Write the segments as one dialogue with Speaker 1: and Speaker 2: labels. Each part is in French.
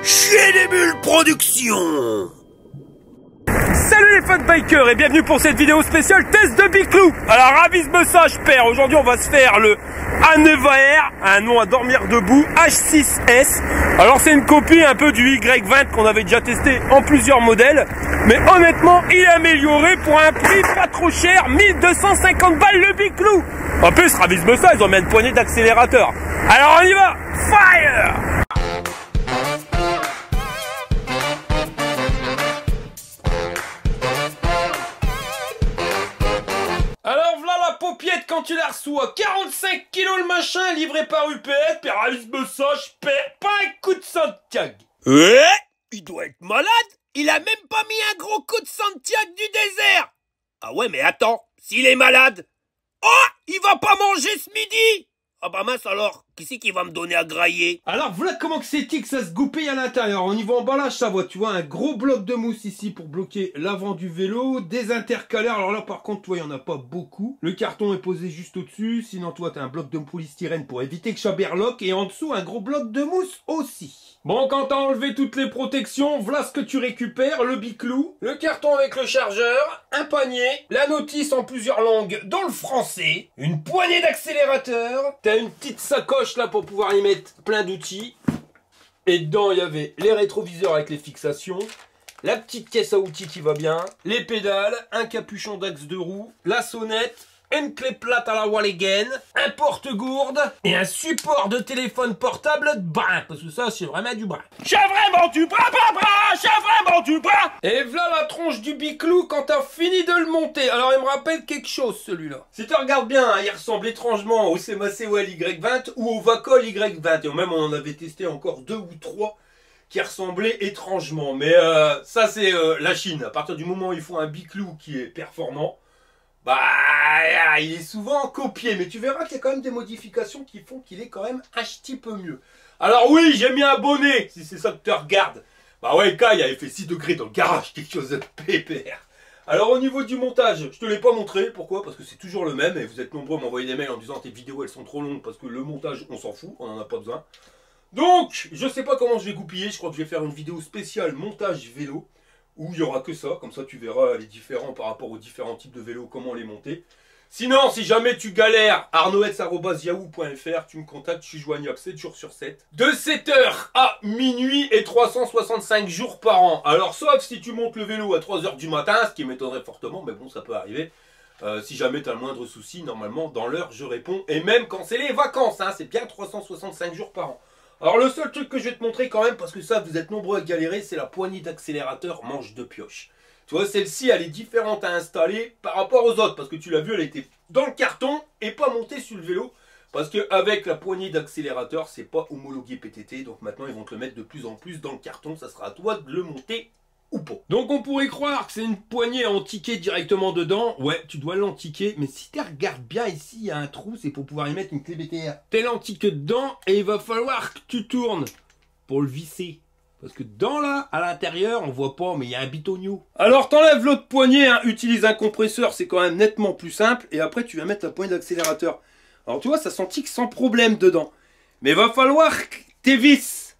Speaker 1: Chez les Bulles Productions.
Speaker 2: Salut les fun bikers et bienvenue pour cette vidéo spéciale test de Biclou. Alors ravise-moi ça, je perds. Aujourd'hui on va se faire le A9AR, un nom à dormir debout, H6S. Alors c'est une copie un peu du Y20 qu'on avait déjà testé en plusieurs modèles. Mais honnêtement il est amélioré pour un prix pas trop cher, 1250 balles le Biclou. En plus ravise-moi ça, ils ont mis une poignée d'accélérateur. Alors on y va, fire! Alors voilà la paupiette quand tu la reçois, 45 kilos le machin, livré par UPS, puis ravise-moi ça, je perds pas un coup de Santiago.
Speaker 1: Ouais, il doit être malade. Il a même pas mis un gros coup de Santiago du désert. Ah ouais, mais attends, s'il est malade, oh, il va pas manger ce midi. Ah bah mince alors, qui c'est qui va me donner à grailler?
Speaker 2: Alors voilà comment que c'est que ça se goupille à l'intérieur. Au niveau emballage, ça va, tu vois, un gros bloc de mousse ici pour bloquer l'avant du vélo, des intercalaires, alors là par contre, toi, il n'y en a pas beaucoup. Le carton est posé juste au-dessus, sinon toi, tu as un bloc de polystyrène pour éviter que ça berloque, et en dessous, un gros bloc de mousse aussi. Bon, quand t'as enlevé toutes les protections, voilà ce que tu récupères, le Biclou, le carton avec le chargeur, un panier, la notice en plusieurs langues dans le français, une poignée d'accélérateur, t'as une petite sacoche là pour pouvoir y mettre plein d'outils, et dedans il y avait les rétroviseurs avec les fixations, la petite caisse à outils qui va bien, les pédales, un capuchon d'axe de roue, la sonnette, une clé plate à la Walligan, un porte-gourde et un support de téléphone portable de brin, parce que ça c'est vraiment du brin. J'ai vraiment du brin, j'ai vraiment du brin. Et voilà la tronche du Biclou quand t'as fini de le monter. Alors il me rappelle quelque chose celui-là. Si tu regardes bien, hein, il ressemble étrangement au CMA-COL Y20 ou au Vacol Y20. Et même on en avait testé encore 2 ou 3 qui ressemblaient étrangement. Mais ça c'est la Chine. À partir du moment où ils font un Biclou qui est performant, bah, il est souvent copié, mais tu verras qu'il y a quand même des modifications qui font qu'il est quand même un petit peu mieux. Alors oui, j'ai mis un bonnet, si c'est ça que tu regardes. Bah ouais, Kai avait fait 6 degrés dans le garage, quelque chose de pépère. Alors au niveau du montage, je te l'ai pas montré, pourquoi? Parce que c'est toujours le même, et vous êtes nombreux à m'envoyer des mails en disant tes vidéos elles sont trop longues, parce que le montage on s'en fout, on en a pas besoin. Donc, je sais pas comment je vais goupiller, je crois que je vais faire une vidéo spéciale montage vélo, où il y aura que ça, comme ça tu verras les différents par rapport aux différents types de vélos, comment les monter. Sinon, si jamais tu galères, arnoets@yahoo.fr, tu me contactes, je suis joignable 7 jours sur 7. De 7h à minuit et 365 jours par an. Alors, sauf si tu montes le vélo à 3h du matin, ce qui m'étonnerait fortement, mais bon, ça peut arriver. Si jamais tu as le moindre souci, normalement, dans l'heure, je réponds. Et même quand c'est les vacances, hein, c'est bien 365 jours par an. Alors le seul truc que je vais te montrer quand même, parce que ça vous êtes nombreux à galérer, c'est la poignée d'accélérateur manche de pioche. Tu vois, celle-ci elle est différente à installer par rapport aux autres, parce que tu l'as vu, elle était dans le carton et pas montée sur le vélo. Parce qu'avec la poignée d'accélérateur, c'est pas homologué PTT, donc maintenant ils vont te le mettre de plus en plus dans le carton, ça sera à toi de le monter ou pas. Donc on pourrait croire que c'est une poignée à antiquer directement dedans. Ouais, tu dois l'antiquer, mais si tu regardes bien ici, il y a un trou, c'est pour pouvoir y mettre une clé BTR. Tu l'antiques dedans et il va falloir que tu tournes pour le visser. Parce que dans là, à l'intérieur, on voit pas, mais il y a un bitonio. Alors t'enlèves l'autre poignée, hein, utilise un compresseur, c'est quand même nettement plus simple. Et après tu vas mettre la poignée d'accélérateur. Alors tu vois, ça s'antique sans problème dedans. Mais il va falloir que tu visses.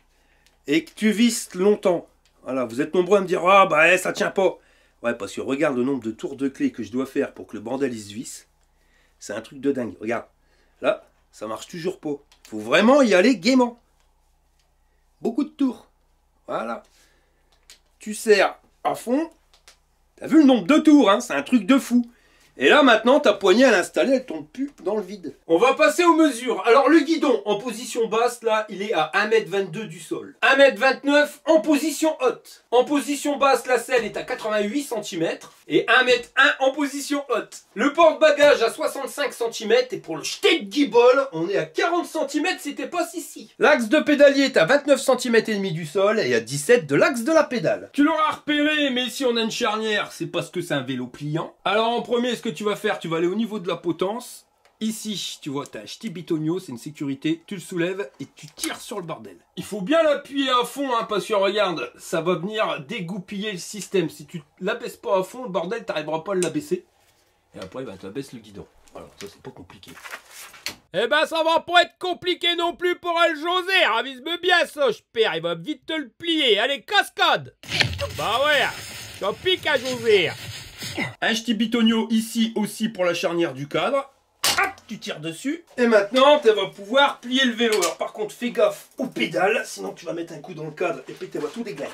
Speaker 2: Et que tu visses longtemps. Voilà, vous êtes nombreux à me dire « Ah, bah ça tient pas !» Ouais, parce que regarde le nombre de tours de clé que je dois faire pour que le bordel il se visse. C'est un truc de dingue. Regarde, là, ça marche toujours pas. Faut vraiment y aller gaiement. Beaucoup de tours. Voilà. Tu serres à fond. T'as vu le nombre de tours, hein? C'est un truc de fou. Et là, maintenant, ta poignée à l'installer, elle tombe plus dans le vide. On va passer aux mesures. Alors, le guidon, en position basse, là, il est à 1,22 m du sol. 1,29 m en position haute. En position basse, la selle est à 88 cm. Et 1,1 m en position haute. Le porte-bagages à 65 cm. Et pour le jeté de guibole, on est à 40 cm si t'es pas ici. L'axe de pédalier est à 29 cm et demi du sol et à 17 de l'axe de la pédale. Tu l'auras repéré, mais ici on a une charnière, c'est parce que c'est un vélo pliant. Alors en premier, ce que tu vas faire, tu vas aller au niveau de la potence. Ici, tu vois, tu as un petit bitonio, c'est une sécurité. Tu le soulèves et tu tires sur le bordel. Il faut bien l'appuyer à fond, hein, parce que regarde, ça va venir dégoupiller le système. Si tu l'abaisses pas à fond, le bordel, tu n'arriveras pas à l'abaisser. Et après, ben, tu abaisses le guidon. Voilà, ça c'est pas compliqué.
Speaker 1: Eh ben ça va pas être compliqué non plus pour le José, avise-moi bien ça, je perds, il va vite te le plier, allez cascade. Bah ouais, j'en pique à José.
Speaker 2: Un petit bitonio ici aussi pour la charnière du cadre. Hop, tu tires dessus. Et maintenant, tu vas pouvoir plier le vélo. Alors par contre, fais gaffe aux pédales, sinon tu vas mettre un coup dans le cadre et puis tu vas tout déglinguer.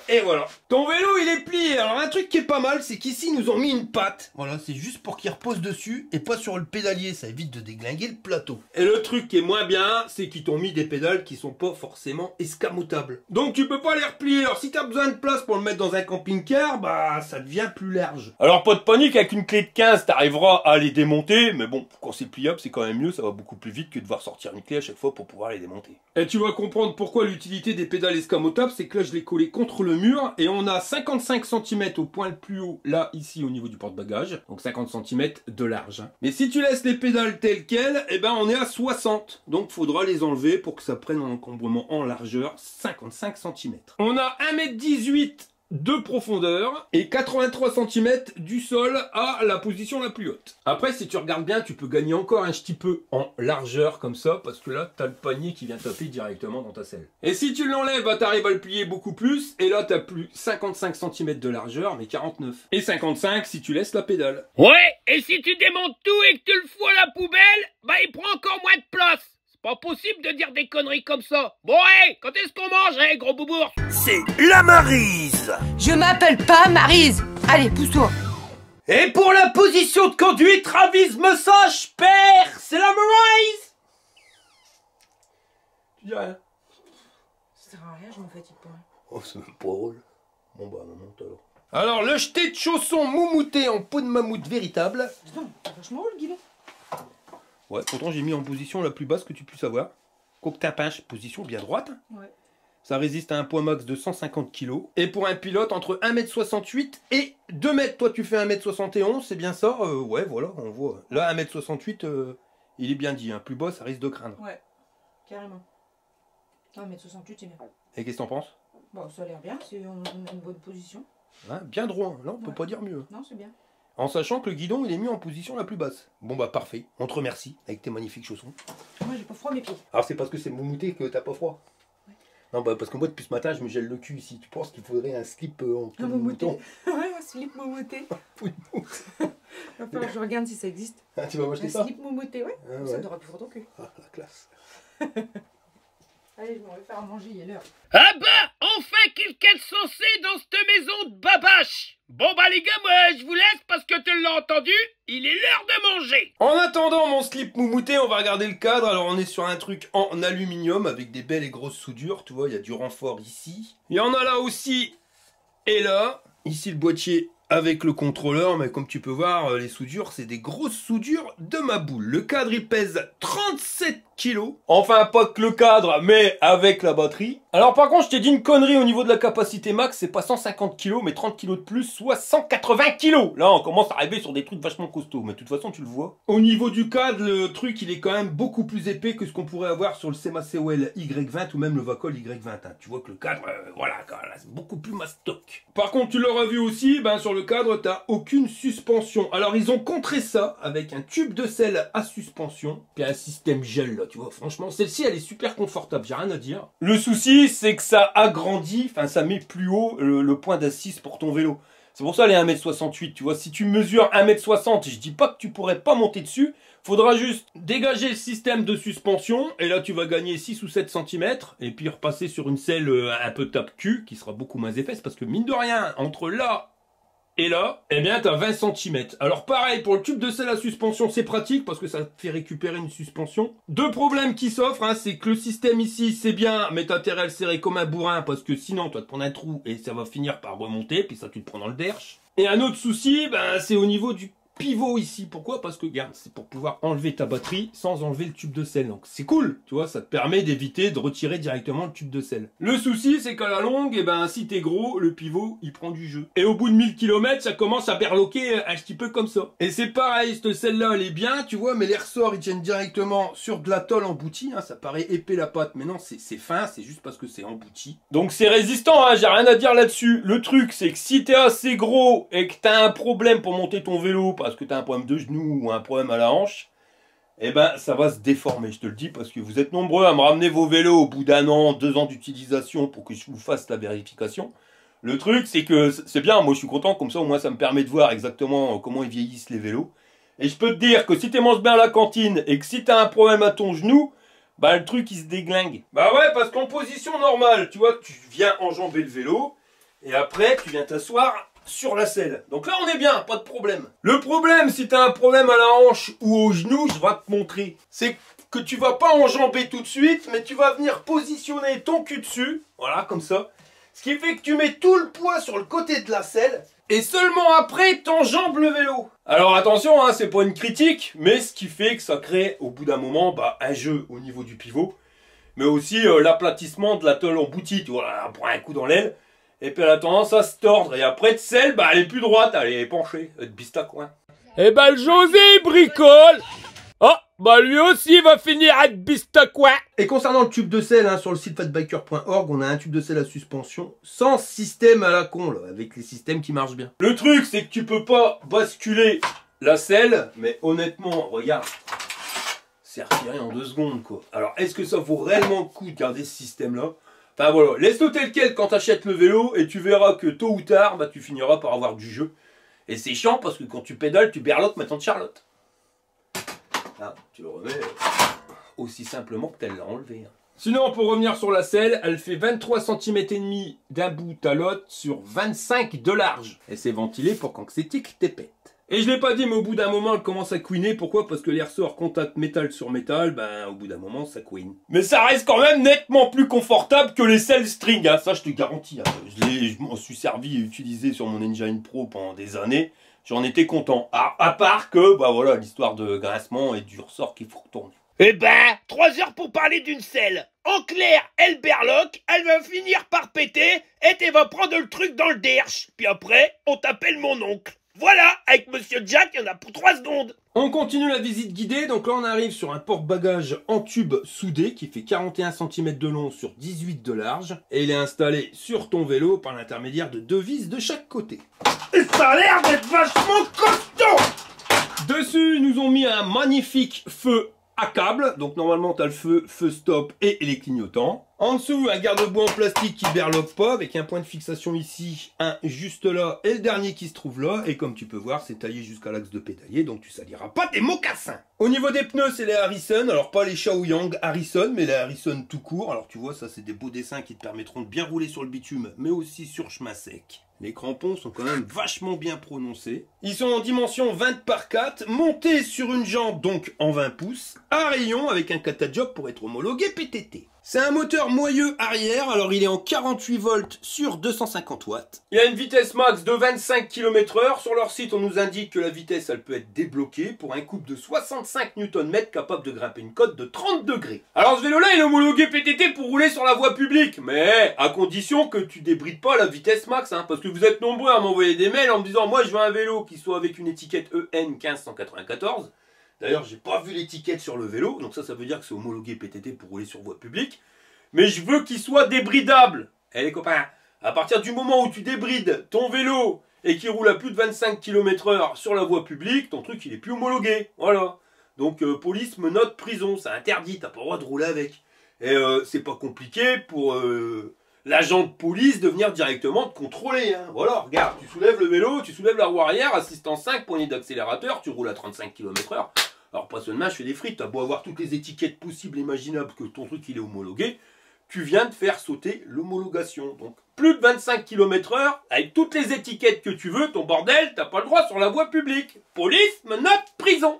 Speaker 2: Et voilà. Ton vélo, il est plié. Alors un truc qui est pas mal, c'est qu'ici, ils nous ont mis une patte. Voilà, c'est juste pour qu'il repose dessus et pas sur le pédalier. Ça évite de déglinguer le plateau. Et le truc qui est moins bien, c'est qu'ils t'ont mis des pédales qui sont pas forcément escamotables. Donc tu peux pas les replier. Alors si t'as besoin de place pour le mettre dans un camping-car, bah ça devient plus large.
Speaker 1: Alors pas de panique, avec une clé de 15, t'arriveras à les démonter. Mais bon, quand c'est pliable, c'est quand même mieux. Ça va beaucoup plus vite que de devoir sortir une clé à chaque fois pour pouvoir les démonter.
Speaker 2: Et tu vas comprendre pourquoi l'utilité des pédales escamotables, c'est que là je l'ai collé contre le mur et on a 55 cm au point le plus haut, là, ici au niveau du porte-bagages, donc 50 cm de large. Mais si tu laisses les pédales telles quelles, eh ben on est à 60, donc faudra les enlever pour que ça prenne un encombrement en largeur 55 cm. On a 1,18 m de profondeur et 83 cm du sol à la position la plus haute. Après, si tu regardes bien, tu peux gagner encore un petit peu en largeur comme ça, parce que là, tu as le panier qui vient taper directement dans ta selle. Et si tu l'enlèves, bah, tu arrives à le plier beaucoup plus, et là, tu n'as plus 55 cm de largeur, mais 49. Et 55 si tu laisses la pédale.
Speaker 1: Ouais, et si tu démontes tout et que tu le fous à la poubelle, bah il prend encore moins de place. Pas possible de dire des conneries comme ça. Bon, hé, quand est-ce qu'on mange, hé, gros boubours?
Speaker 3: C'est la Maryse.
Speaker 4: Je m'appelle pas Maryse. Allez, pousse-toi.
Speaker 3: Et pour la position de conduite, ravise-moi ça, je perds. C'est la Maryse.
Speaker 2: Tu dis rien.
Speaker 4: Ça sert à rien, je me fatigue pas.
Speaker 2: Oh, c'est même pas drôle. Bon bah, on monte alors. Alors, le jeté de chaussons moumouté en peau de mammouth véritable.
Speaker 4: Putain, c'est vachement haut le guidon.
Speaker 2: Ouais, pourtant j'ai mis en position la plus basse que tu puisses avoir. Coquetin pinche, position bien droite.
Speaker 4: Ouais.
Speaker 2: Ça résiste à un poids max de 150 kg. Et pour un pilote, entre 1,68 m et 2 m. Toi, tu fais 1,71 m, c'est bien ça? Ouais, voilà, on voit. Là, 1,68 m, il est bien dit. Hein. Plus bas, ça risque de craindre.
Speaker 4: Ouais, carrément. 1,68 m, c'est bien.
Speaker 2: Et qu'est-ce que t'en penses?
Speaker 4: Bon, ça a l'air bien, c'est une bonne position.
Speaker 2: Hein, bien droit, là, on peut pas dire mieux.
Speaker 4: Non, c'est bien.
Speaker 2: En sachant que le guidon, il est mis en position la plus basse. Bon bah parfait, on te remercie avec tes magnifiques chaussons.
Speaker 4: Moi, j'ai pas froid mes pieds.
Speaker 2: Alors c'est parce que c'est moumouté que t'as pas froid? Ouais. Non bah parce que moi depuis ce matin, je me gèle le cul ici. Tu penses qu'il faudrait un slip en tout mouton?
Speaker 4: Ouais, un slip moumouté. Va falloir que je regarde si ça existe.
Speaker 2: Ah, tu vas m'acheter ça?
Speaker 4: Un slip moumouté, ouais.
Speaker 2: Ah,
Speaker 4: Ça
Speaker 2: ouais.
Speaker 4: devrait plus fort ton cul.
Speaker 2: Ah, la classe.
Speaker 4: Allez, je m'en vais faire à manger, il est l'heure.
Speaker 1: Ah bah, enfin quelqu'un de sensé dans cette maison de babache. Bon bah les gars, moi je vous laisse parce que tu l'as entendu, il est l'heure de manger.
Speaker 2: En attendant mon slip moumouté, on va regarder le cadre. Alors on est sur un truc en aluminium avec des belles et grosses soudures. Tu vois, il y a du renfort ici. Il y en a là aussi et là. Ici le boîtier avec le contrôleur, mais comme tu peux voir, les soudures, c'est des grosses soudures de ma boule. Le cadre, il pèse 37 kg. Enfin, pas que le cadre, mais avec la batterie. Alors par contre, je t'ai dit une connerie au niveau de la capacité max, c'est pas 150 kg, mais 30 kg de plus, soit 180 kg. Là, on commence à arriver sur des trucs vachement costauds, mais de toute façon, tu le vois. Au niveau du cadre, le truc, il est quand même beaucoup plus épais que ce qu'on pourrait avoir sur le CMA-COL Y20 ou même le Vacol Y20. Hein. Tu vois que le cadre, voilà, c'est beaucoup plus mastoc. Par contre, tu l'auras vu aussi, ben, sur le cadre, t'as aucune suspension. Alors, ils ont contré ça avec un tube de sel à suspension, puis un système gel, là, tu vois. Franchement, celle-ci, elle est super confortable, j'ai rien à dire. Le souci, c'est que ça agrandit, enfin, ça met plus haut le point d'assise pour ton vélo. C'est pour ça, elle est 1,68 m, tu vois. Si tu mesures 1,60 m, je dis pas que tu pourrais pas monter dessus. Faudra juste dégager le système de suspension, et là, tu vas gagner 6 ou 7 cm, et puis repasser sur une selle un peu tape-cul, qui sera beaucoup moins épaisse, parce que mine de rien, entre là et là, eh bien, t'as 20 cm. Alors pareil, pour le tube de sel à suspension, c'est pratique parce que ça fait récupérer une suspension. Deux problèmes qui s'offrent, hein, c'est que le système ici, c'est bien, mais t'as intérêt à le serrer comme un bourrin parce que sinon, tu vas te prendre un trou et ça va finir par remonter, puis ça, tu te prends dans le derche. Et un autre souci, ben, c'est au niveau du pivot ici. Pourquoi? Parce que, regarde, c'est pour pouvoir enlever ta batterie sans enlever le tube de sel. Donc, c'est cool, tu vois, ça te permet d'éviter de retirer directement le tube de sel. Le souci, c'est qu'à la longue, eh ben, si t'es gros, le pivot, il prend du jeu. Et au bout de 1000 km, ça commence à berloquer un petit peu comme ça. Et c'est pareil, cette selle-là, elle est bien, tu vois, mais les ressorts, ils tiennent directement sur de la tôle emboutie, hein, ça paraît épais la pâte, mais non, c'est fin, c'est juste parce que c'est embouti. Donc, c'est résistant, hein, j'ai rien à dire là-dessus. Le truc, c'est que si t'es assez gros et que t'as un problème pour monter ton vélo, parce que t'as un problème de genou ou un problème à la hanche, eh ben ça va se déformer, je te le dis, parce que vous êtes nombreux à me ramener vos vélos au bout d'un an, 2 ans d'utilisation pour que je vous fasse la vérification. Le truc, c'est que c'est bien, moi je suis content, comme ça au moins ça me permet de voir exactement comment ils vieillissent les vélos. Et je peux te dire que si tu manges bien à la cantine et que si tu as un problème à ton genou, bah le truc il se déglingue. Bah ouais, parce qu'en position normale, tu vois, tu viens enjamber le vélo, et après tu viens t'asseoir sur la selle. Donc là on est bien, pas de problème. Le problème, si tu as un problème à la hanche ou au genou, je vais te montrer. C'est que tu vas pas enjamber tout de suite, mais tu vas venir positionner ton cul dessus, voilà, comme ça. Ce qui fait que tu mets tout le poids sur le côté de la selle, et seulement après, t'enjambes le vélo. Alors attention, hein, c'est pas une critique, mais ce qui fait que ça crée, au bout d'un moment, bah, un jeu au niveau du pivot, mais aussi l'aplatissement de la tôle emboutie, tu vois, là, on prend un coup dans l'aile, et puis elle a tendance à se tordre, et après de selle, bah, elle est plus droite, elle est penchée, elle te bise ta coin.
Speaker 1: Eh ben, le José, il bricole. Oh, bah lui aussi va finir à être bistacoin.
Speaker 2: Et concernant le tube de selle, hein, sur le site fatbiker.org, on a un tube de selle à suspension sans système à la con, là, avec les systèmes qui marchent bien. Le truc, c'est que tu peux pas basculer la selle, mais honnêtement, regarde, c'est retiré en 2 secondes, quoi. Alors, est-ce que ça vaut réellement le coup de garder ce système-là? Enfin voilà, laisse-le tel quel quand t'achètes le vélo, et tu verras que tôt ou tard, bah, tu finiras par avoir du jeu. Et c'est chiant parce que quand tu pédales, tu berlottes ma tante Charlotte. Ah, tu le remets aussi simplement que t'elle l'a enlevé. Hein. Sinon, pour revenir sur la selle, elle fait 23 cm et demi d'un bout à l'autre sur 25 de large. Et c'est ventilé pour quand c'est tic, t'es pète. Et je l'ai pas dit, mais au bout d'un moment, elle commence à couiner. Pourquoi? Parce que les ressorts contact métal sur métal, ben au bout d'un moment, ça couine. Mais ça reste quand même nettement plus confortable que les selles string, hein. Ça je te garantis. Hein. Je m'en suis servi et utilisé sur mon Engine Pro pendant des années. J'en étais content. À part que, bah voilà, l'histoire de grincement et du ressort qu'il faut retourner.
Speaker 1: Eh ben, 3 heures pour parler d'une selle. En clair, elle berloque, elle va finir par péter, et tu vas prendre le truc dans le derche. Puis après, on t'appelle mon oncle. Voilà, avec Monsieur Jack, il y en a pour 3 secondes.
Speaker 2: On continue la visite guidée, donc là on arrive sur un porte-bagages en tube soudé qui fait 41 cm de long sur 18 de large. Et il est installé sur ton vélo par l'intermédiaire de 2 vis de chaque côté.
Speaker 1: Et ça a l'air d'être vachement costaud.
Speaker 2: Dessus, ils nous ont mis un magnifique feu à câble. Donc normalement, tu as le feu stop et les clignotants. En dessous, un garde-boue en plastique qui berloque pas, avec un point de fixation ici, un juste là, et le dernier qui se trouve là. Et comme tu peux voir, c'est taillé jusqu'à l'axe de pédalier, donc tu saliras pas tes mocassins. Au niveau des pneus, c'est les Harrison. Alors pas les Shaoyang Harrison, mais les Harrison tout court. Alors tu vois, ça c'est des beaux dessins qui te permettront de bien rouler sur le bitume, mais aussi sur chemin sec. Les crampons sont quand même vachement bien prononcés. Ils sont en dimension 20 par 4, montés sur une jambe donc en 20 pouces, à rayon avec un catajob pour être homologué PTT. C'est un moteur moyeu arrière, alors il est en 48 volts sur 250 watts. Il a une vitesse max de 25 km/h. Sur leur site, on nous indique que la vitesse, elle peut être débloquée pour un couple de 65 Nm capable de grimper une côte de 30 degrés. Alors ce vélo-là, il est homologué PTT pour rouler sur la voie publique, mais à condition que tu débrides pas la vitesse max, hein, parce que vous êtes nombreux à m'envoyer des mails en me disant « Moi, je veux un vélo qui soit avec une étiquette EN 1594 ». D'ailleurs, j'ai pas vu l'étiquette sur le vélo, donc ça veut dire que c'est homologué PTT pour rouler sur voie publique. Mais je veux qu'il soit débridable. Eh les copains, à partir du moment où tu débrides ton vélo et qu'il roule à plus de 25 km/h sur la voie publique, ton truc il est plus homologué. Voilà. Donc police, menottes, prison, c'est interdit, t'as pas le droit de rouler avec. Et c'est pas compliqué pour l'agent de police de venir directement te contrôler. Hein. Voilà, regarde, tu soulèves le vélo, tu soulèves la roue arrière, assistance 5, poignée d'accélérateur, tu roules à 35 km/h. Alors pas seulement je fais des frites, t'as beau avoir toutes les étiquettes possibles et imaginables que ton truc il est homologué, tu viens de faire sauter l'homologation. Donc plus de 25 km/h, avec toutes les étiquettes que tu veux, ton bordel, t'as pas le droit sur la voie publique. Police, menottes, prison.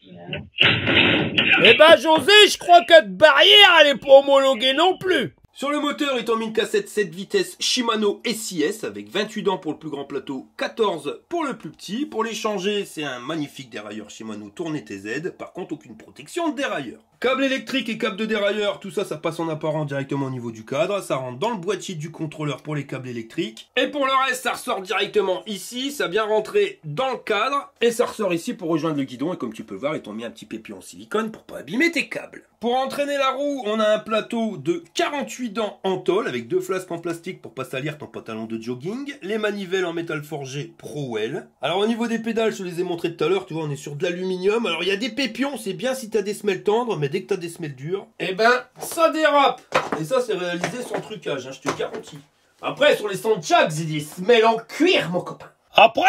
Speaker 1: Eh ben José, je crois que cette barrière, elle est pas homologuée non plus.
Speaker 2: Sur le moteur, ils t'ont mis une cassette 7 vitesses Shimano SIS avec 28 dents pour le plus grand plateau, 14 pour le plus petit. Pour les changer, c'est un magnifique dérailleur Shimano tourné TZ. Par contre, aucune protection de dérailleur. Câble électrique et câble de dérailleur, tout ça, ça passe en apparent directement au niveau du cadre. Ça rentre dans le boîtier du contrôleur pour les câbles électriques. Et pour le reste, ça ressort directement ici. Ça vient rentrer dans le cadre. Et ça ressort ici pour rejoindre le guidon. Et comme tu peux voir, ils t'ont mis un petit pépion en silicone pour pas abîmer tes câbles. Pour entraîner la roue, on a un plateau de 48 dents en tôle avec 2 flasques en plastique pour pas salir ton pantalon de jogging. Les manivelles en métal forgé Prowell. Alors au niveau des pédales, je te les ai montrées tout à l'heure, tu vois, on est sur de l'aluminium. Alors il y a des pépions, c'est bien si t'as des semelles tendres, mais dès que t'as des semelles dures, eh ben ça dérape. Et ça c'est réalisé sans trucage, hein, je te garantis. Après sur les Santiago, c'est des semelles en cuir mon copain.
Speaker 1: Après,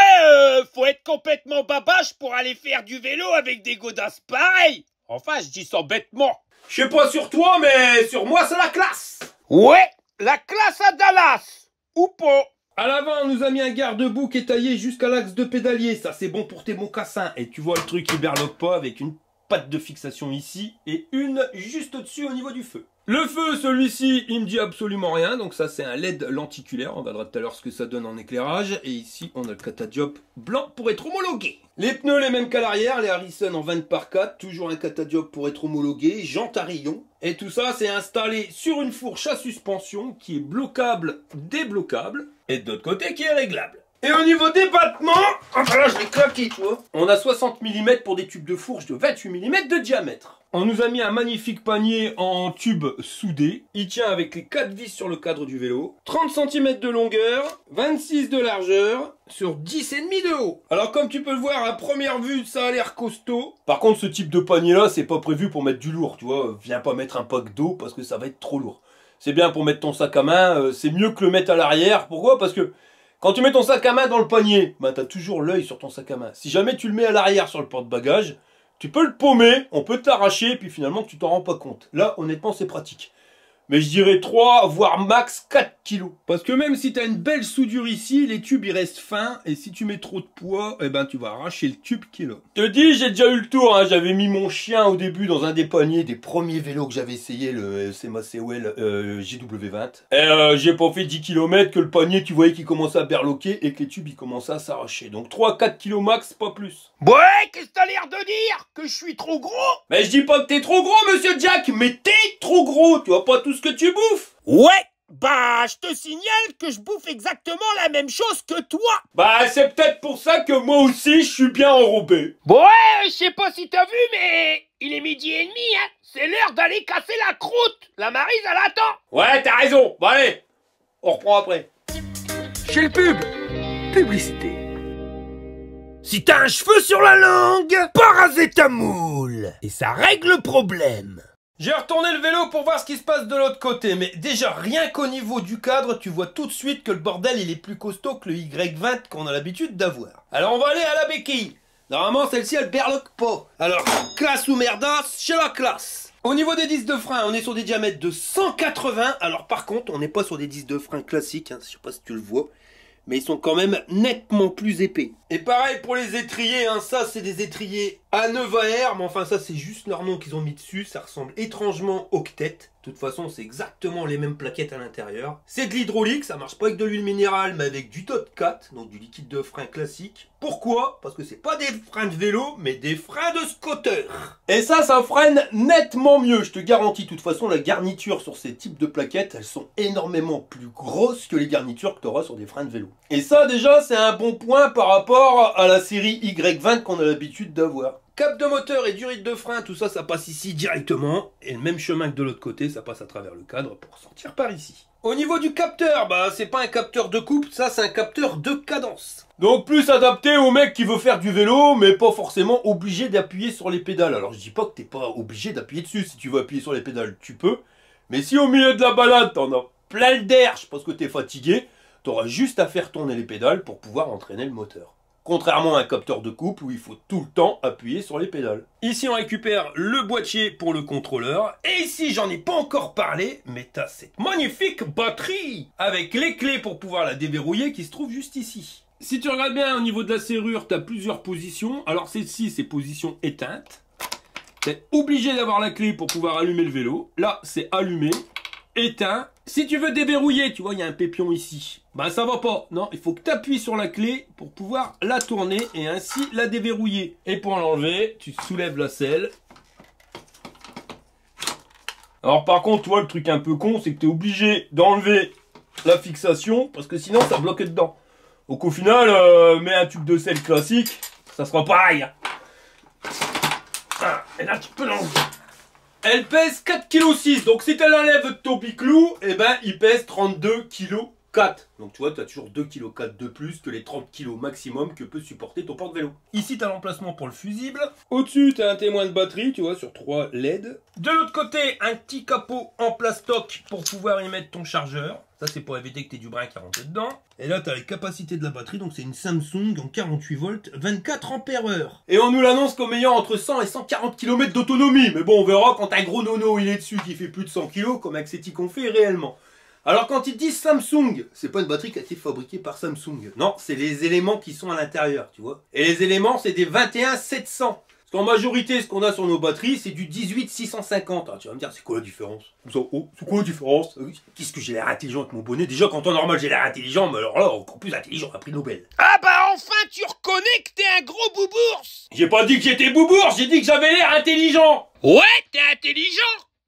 Speaker 1: faut être complètement babache pour aller faire du vélo avec des godasses pareilles. Enfin, je dis ça bêtement.
Speaker 2: Je sais pas sur toi, mais sur moi c'est la classe.
Speaker 1: Ouais, la classe à Dallas. Ou pas.
Speaker 2: À l'avant, on nous a mis un garde-boue qui est taillé jusqu'à l'axe de pédalier. Ça, c'est bon pour tes mocassins. Et tu vois le truc, il berloque pas avec une patte de fixation ici et une juste au-dessus au niveau du feu. Le feu, celui-ci, il me dit absolument rien. Donc ça, c'est un LED lenticulaire. On verra tout à l'heure ce que ça donne en éclairage. Et ici, on a le catadiop blanc pour être homologué. Les pneus, les mêmes qu'à l'arrière. Les Harrison en 20/4. Toujours un catadiop pour être homologué. Jantes à rayons. Et tout ça, c'est installé sur une fourche à suspension qui est bloquable, débloquable. Et de l'autre côté, qui est réglable. Et au niveau des battements, enfin là je l'ai claqué, tu vois. On a 60 mm pour des tubes de fourche de 28 mm de diamètre. On nous a mis un magnifique panier en tube soudé. Il tient avec les 4 vis sur le cadre du vélo. 30 cm de longueur, 26 de largeur, sur 10,5 de haut. Alors comme tu peux le voir, à première vue, ça a l'air costaud. Par contre, ce type de panier-là, c'est pas prévu pour mettre du lourd, tu vois. Viens pas mettre un pack d'eau parce que ça va être trop lourd. C'est bien pour mettre ton sac à main, c'est mieux que le mettre à l'arrière. Pourquoi? Parce que quand tu mets ton sac à main dans le panier, bah t'as toujours l'œil sur ton sac à main. Si jamais tu le mets à l'arrière sur le porte-bagages, tu peux le paumer, on peut t'arracher, puis finalement tu t'en rends pas compte. Là, honnêtement, c'est pratique. Mais je dirais 3, voire max 4 kilos. Parce que même si tu as une belle soudure ici, les tubes ils restent fins. Et si tu mets trop de poids, eh ben tu vas arracher le tube qui est là. Je te dis, j'ai déjà eu le tour. Hein. J'avais mis mon chien au début dans un des paniers des premiers vélos que j'avais essayé, le SMA COL GW20. Et j'ai pas fait 10 km que le panier, tu voyais qu'il commençait à berloquer et que les tubes ils commençaient à s'arracher. Donc 3-4 kilos max, pas plus.
Speaker 1: Ouais, qu'est-ce que t'as l'air de dire? Que je suis trop gros?
Speaker 2: Mais je dis pas que t'es trop gros, monsieur Jack, mais t'es trop gros. Tu vois pas tout ce que tu bouffes.
Speaker 1: Ouais, bah je te signale que je bouffe exactement la même chose que toi.
Speaker 2: Bah c'est peut-être pour ça que moi aussi je suis bien enrobé.
Speaker 1: Bon, ouais, je sais pas si t'as vu, mais il est 12h30, hein. C'est l'heure d'aller casser la croûte. La Maryse, elle attend.
Speaker 2: Ouais, t'as raison. Bon allez, on reprend après.
Speaker 3: Chez le pub, publicité.
Speaker 1: Si t'as un cheveu sur la langue, paracétamol. Et ça règle le problème.
Speaker 2: J'ai retourné le vélo pour voir ce qui se passe de l'autre côté, mais déjà rien qu'au niveau du cadre, tu vois tout de suite que le bordel il est plus costaud que le Y20 qu'on a l'habitude d'avoir. Alors on va aller à la béquille. Normalement celle-ci elle berloque pas. Alors classe ou merdasse, chez la classe. Au niveau des disques de frein, on est sur des diamètres de 180. Alors par contre, on n'est pas sur des disques de frein classiques, hein, je sais pas si tu le vois. Mais ils sont quand même nettement plus épais. Et pareil pour les étriers, hein, ça c'est des étriers A9AR, mais enfin ça c'est juste leur nom qu'ils ont mis dessus, ça ressemble étrangement Octet. De toute façon c'est exactement les mêmes plaquettes à l'intérieur. C'est de l'hydraulique, ça marche pas avec de l'huile minérale, mais avec du TOT4, donc du liquide de frein classique. Pourquoi? Parce que c'est pas des freins de vélo, mais des freins de scooter. Et ça freine nettement mieux, je te garantis. De toute façon, la garniture sur ces types de plaquettes, elles sont énormément plus grosses que les garnitures que tu auras sur des freins de vélo. Et ça, déjà, c'est un bon point par rapport à la série Y20 qu'on a l'habitude d'avoir. Cap de moteur et durite de frein, tout ça, ça passe ici directement. Et le même chemin que de l'autre côté, ça passe à travers le cadre pour sortir par ici. Au niveau du capteur, bah c'est pas un capteur de coupe, ça c'est un capteur de cadence. Donc plus adapté au mec qui veut faire du vélo, mais pas forcément obligé d'appuyer sur les pédales. Alors je dis pas que t'es pas obligé d'appuyer dessus, si tu veux appuyer sur les pédales, tu peux. Mais si au milieu de la balade, t'en as plein le derche parce que t'es fatigué, t'auras juste à faire tourner les pédales pour pouvoir entraîner le moteur. Contrairement à un capteur de coupe où il faut tout le temps appuyer sur les pédales. Ici on récupère le boîtier pour le contrôleur. Et ici j'en ai pas encore parlé, mais t'as cette magnifique batterie avec les clés pour pouvoir la déverrouiller qui se trouve juste ici. Si tu regardes bien au niveau de la serrure, t'as plusieurs positions. Alors celle-ci c'est position éteinte. T'es obligé d'avoir la clé pour pouvoir allumer le vélo. Là c'est allumé, éteint. Si tu veux déverrouiller, tu vois, il y a un pépion ici. Bah ça va pas. Non, il faut que tu appuies sur la clé pour pouvoir la tourner et ainsi la déverrouiller. Et pour l'enlever, tu soulèves la selle. Alors par contre, toi, le truc un peu con, c'est que tu es obligé d'enlever la fixation parce que sinon ça bloque dedans. Donc au final, mets un tube de selle classique, ça sera pareil. Ah, et là tu peux l'enlever. Elle pèse 4,6 kg. Donc si tu l'enlèves de ton piclou, eh ben il pèse 32,4 kg. Donc tu vois, tu as toujours 2,4 kg de plus que les 30 kg maximum que peut supporter ton porte-vélo. Ici, tu as l'emplacement pour le fusible. Au-dessus, tu as un témoin de batterie, tu vois, sur 3 LED. De l'autre côté, un petit capot en plastoc pour pouvoir y mettre ton chargeur. Ça, c'est pour éviter que tu aies du brin qui rentre dedans. Et là, tu as les capacités de la batterie. Donc, c'est une Samsung en 48 volts, 24 ampères-heure. Et on nous l'annonce comme ayant entre 100 et 140 km d'autonomie. Mais bon, on verra quand un gros nono il est dessus qui fait plus de 100 kg, comme avec ces tics qu'on fait réellement. Alors quand ils disent Samsung, c'est pas une batterie qui a été fabriquée par Samsung. Non, c'est les éléments qui sont à l'intérieur, tu vois. Et les éléments, c'est des 21700. Parce qu'en majorité, ce qu'on a sur nos batteries, c'est du 18650. Alors, tu vas me dire, c'est quoi la différence? Oh, c'est quoi la différence? Qu'est-ce que j'ai l'air intelligent avec mon bonnet? Déjà, quand en normal, j'ai l'air intelligent, mais alors là, encore plus intelligent, un prix Nobel.
Speaker 1: Ah bah enfin, tu reconnais que t'es un gros boubours.
Speaker 2: J'ai pas dit que j'étais boubours, j'ai dit que j'avais l'air intelligent.
Speaker 1: Ouais, t'es intelligent.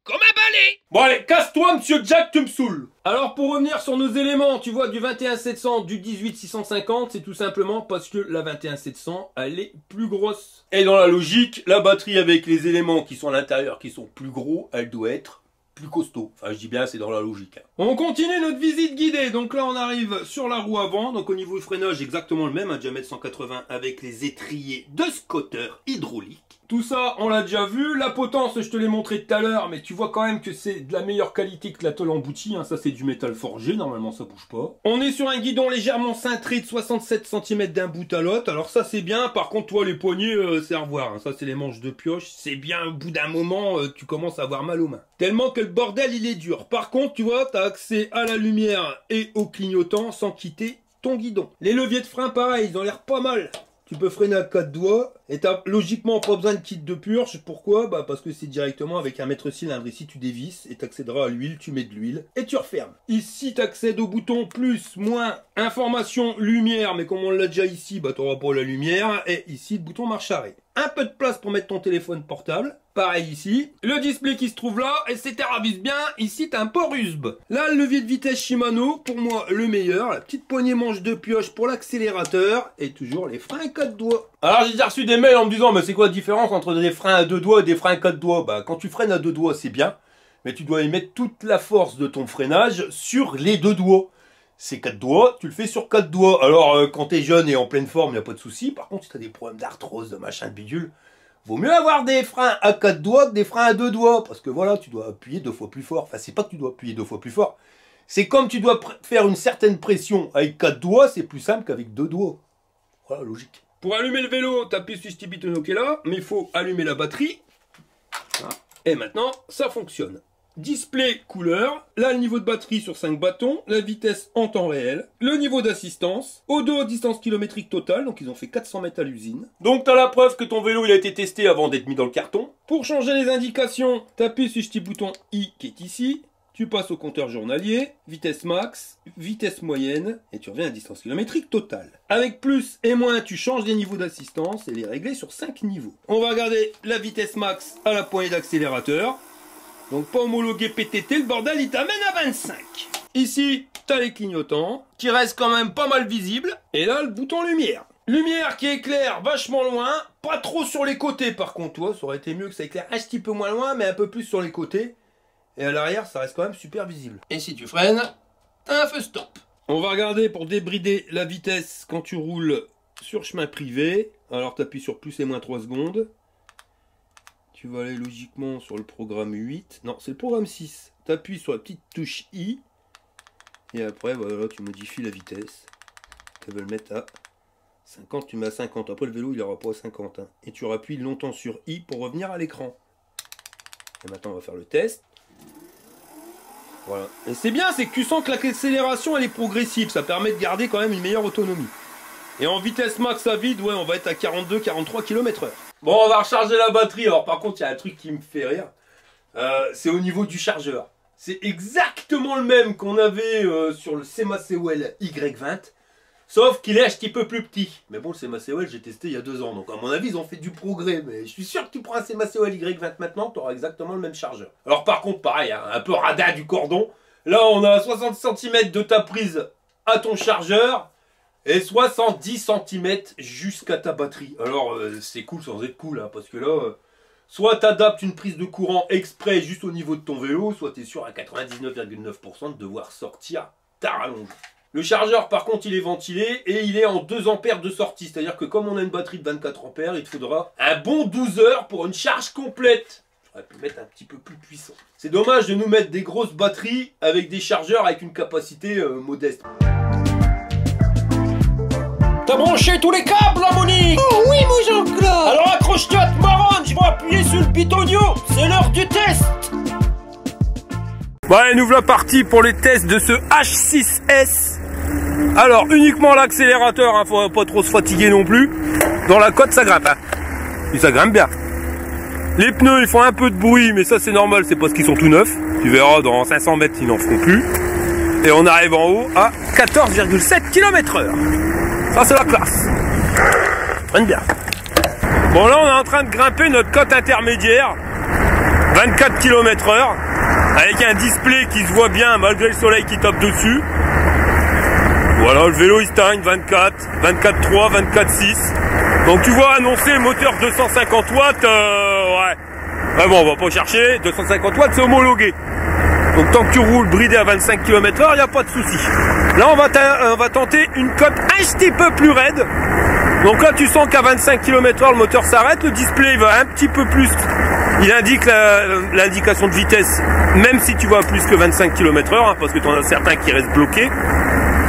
Speaker 1: Comme un balai.
Speaker 2: Bon allez, casse-toi, monsieur Jack, tu me saoules. Alors pour revenir sur nos éléments, tu vois, du 21700, du 18650, c'est tout simplement parce que la 21700, elle est plus grosse. Et dans la logique, la batterie avec les éléments qui sont à l'intérieur, qui sont plus gros, elle doit être plus costaud. Enfin, je dis bien, c'est dans la logique. On continue notre visite guidée. Donc là, on arrive sur la roue avant. Donc au niveau du freinage, exactement le même, un diamètre 180 avec les étriers de scooter hydraulique. Tout ça, on l'a déjà vu. La potence, je te l'ai montré tout à l'heure, mais tu vois quand même que c'est de la meilleure qualité que la tôle emboutie. Hein. Ça, c'est du métal forgé. Normalement, ça bouge pas. On est sur un guidon légèrement cintré de 67 cm d'un bout à l'autre. Alors ça, c'est bien. Par contre, toi, les poignets, c'est à revoir. Hein. Ça, c'est les manches de pioche. C'est bien, au bout d'un moment, tu commences à avoir mal aux mains. Tellement que le bordel, il est dur. Par contre, tu vois, tu as accès à la lumière et au clignotant sans quitter ton guidon. Les leviers de frein, pareil, ils ont l'air pas mal. Tu peux freiner à 4 doigts et t'as logiquement pas besoin de kit de purge. Pourquoi? Bah parce que c'est directement avec un mètre cylindre. Ici tu dévisses et t'accéderas à l'huile, tu mets de l'huile et tu refermes. Ici t'accèdes au bouton plus, moins, information, lumière. Mais comme on l'a déjà ici, bah t'auras pas la lumière. Et ici le bouton marche arrêt. Un peu de place pour mettre ton téléphone portable. Pareil ici. Le display qui se trouve là. Et c'est ravise bien. Ici t'as un port USB. Là le levier de vitesse Shimano. Pour moi le meilleur. La petite poignée manche de pioche pour l'accélérateur. Et toujours les freins à 4 doigts. Alors j'ai déjà reçu des mails en me disant mais c'est quoi la différence entre des freins à 2 doigts et des freins à 4 doigts? Bah quand tu freines à 2 doigts c'est bien. Mais tu dois y mettre toute la force de ton freinage sur les 2 doigts. C'est 4 doigts, tu le fais sur 4 doigts. Alors quand t'es jeune et en pleine forme, il n'y a pas de souci. Par contre si t'as des problèmes d'arthrose, de machin, de bidule, vaut mieux avoir des freins à 4 doigts que des freins à 2 doigts. Parce que voilà, tu dois appuyer 2 fois plus fort. Enfin c'est pas que tu dois appuyer 2 fois plus fort. C'est comme tu dois faire une certaine pression avec 4 doigts, c'est plus simple qu'avec 2 doigts. Voilà, logique. Pour allumer le vélo, t'appuies sur ce petit bouton qui est là, mais il faut allumer la batterie. Et maintenant, ça fonctionne. Display couleur, là le niveau de batterie sur 5 bâtons, la vitesse en temps réel, le niveau d'assistance, odo distance kilométrique totale, donc ils ont fait 400 mètres à l'usine. Donc tu as la preuve que ton vélo il a été testé avant d'être mis dans le carton. Pour changer les indications, tu appuies sur ce petit bouton I qui est ici, tu passes au compteur journalier, vitesse max, vitesse moyenne, et tu reviens à distance kilométrique totale. Avec plus et moins, tu changes les niveaux d'assistance et les régler sur 5 niveaux. On va regarder la vitesse max à la poignée d'accélérateur. Donc pas homologué PTT, le bordel il t'amène à 25. Ici, t'as les clignotants, qui restent quand même pas mal visibles. Et là, le bouton lumière. Lumière qui éclaire vachement loin, pas trop sur les côtés par contre. Toi, ça aurait été mieux que ça éclaire un petit peu moins loin, mais un peu plus sur les côtés. Et à l'arrière, ça reste quand même super visible. Et si tu freines, t'as un feu stop. On va regarder pour débrider la vitesse quand tu roules sur chemin privé. Alors t'appuies sur plus et moins 3 secondes. Tu vas aller logiquement sur le programme 8. Non, c'est le programme 6. Tu appuies sur la petite touche I. Et après, voilà, tu modifies la vitesse. Tu veux le mettre à 50, tu mets à 50. Après, le vélo, il n'aura pas à 50. Hein. Et tu appuies longtemps sur I pour revenir à l'écran. Et maintenant, on va faire le test. Voilà. Et c'est bien, c'est que tu sens que l'accélération, elle est progressive. Ça permet de garder quand même une meilleure autonomie. Et en vitesse max à vide, ouais, on va être à 42-43 km/h. Bon, on va recharger la batterie. Alors par contre, il y a un truc qui me fait rire. C'est au niveau du chargeur. C'est exactement le même qu'on avait sur le CMA-COL Y20. Sauf qu'il est un petit peu plus petit. Mais bon, le CMA-COL, j'ai testé il y a 2 ans. Donc à mon avis, ils ont fait du progrès. Mais je suis sûr que tu prends un CMA-COL Y20 maintenant, tu auras exactement le même chargeur. Alors par contre, pareil, hein, un peu radin du cordon. Là, on a 60 cm de ta prise à ton chargeur. Et 70 cm jusqu'à ta batterie. Alors c'est cool sans être cool, hein, parce que là, soit tu adaptes une prise de courant exprès juste au niveau de ton vélo, soit tu es sûr à 99,9% de devoir sortir ta rallonge. Le chargeur par contre il est ventilé et il est en 2 ampères de sortie, c'est-à-dire que comme on a une batterie de 24 ampères, il te faudra un bon 12 heures pour une charge complète. J'aurais pu mettre un petit peu plus puissant. C'est dommage de nous mettre des grosses batteries avec des chargeurs avec une capacité modeste.
Speaker 1: T'as branché tous les câbles là, Monique?
Speaker 3: Oh oui, mon Jean-Claude.
Speaker 1: Alors accroche-toi à te marronne, je vais appuyer sur le bitonio, c'est l'heure du test. Bon allez, nous voilà partis pour les tests de ce H6S. Alors uniquement l'accélérateur, hein, faut pas trop se fatiguer non plus. Dans la côte ça grimpe, hein. Et ça grimpe bien. Les pneus ils font un peu de bruit, mais ça c'est normal, c'est parce qu'ils sont tout neufs. Tu verras dans 500 mètres ils n'en feront plus. Et on arrive en haut à 14,7 km/h. Ça c'est la classe. Freine bien. Bon là on est en train de grimper notre côte intermédiaire. 24 km/h. Avec un display qui se voit bien malgré le soleil qui tape dessus. Voilà, le vélo il stagne 24, 24.3, 24.6. Donc tu vois annoncer moteur 250 watts, ouais. Vraiment on va pas chercher, 250 watts c'est homologué. Donc tant que tu roules bridé à 25 km/h, il n'y a pas de souci. Là on va tenter une côte un petit peu plus raide. Donc là tu sens qu'à 25 km/h le moteur s'arrête, le display va un petit peu plus. Il indique l'indication de vitesse, même si tu vas plus que 25 km/h, hein, parce que tu en as certains qui restent bloqués.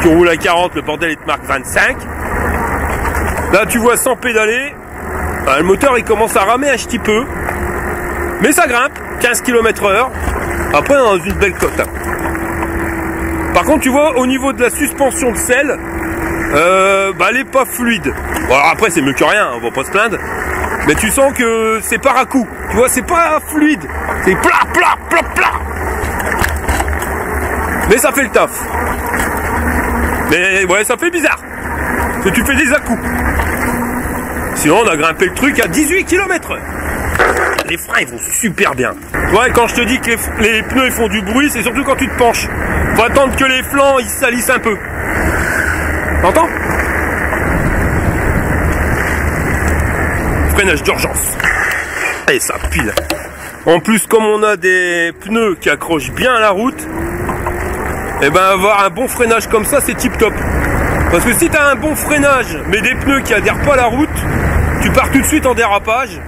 Speaker 1: Tu roules à 40, le bordel il te marque 25. Là tu vois sans pédaler, le moteur il commence à ramer un petit peu. Mais ça grimpe, 15 km/h. Après on est dans une belle cote. Par contre tu vois au niveau de la suspension de selle, elle est pas fluide. Bon alors après c'est mieux que rien, on va pas se plaindre. Mais tu sens que c'est par à coup. Tu vois, c'est pas fluide. C'est plat, plat, plat, plat. Mais ça fait le taf. Mais ouais, ça fait bizarre. Parce que tu fais des à-coups. Sinon, on a grimpé le truc à 18 km/h. Les freins, ils vont super bien. Ouais, quand je te dis que les pneus ils font du bruit, c'est surtout quand tu te penches. Faut attendre que les flancs ils salissent un peu. T'entends? Freinage d'urgence. Et ça pile. En plus, comme on a des pneus qui accrochent bien à la route, et ben avoir un bon freinage comme ça, c'est tip top. Parce que si tu as un bon freinage, mais des pneus qui adhèrent pas à la route, tu pars tout de suite en dérapage.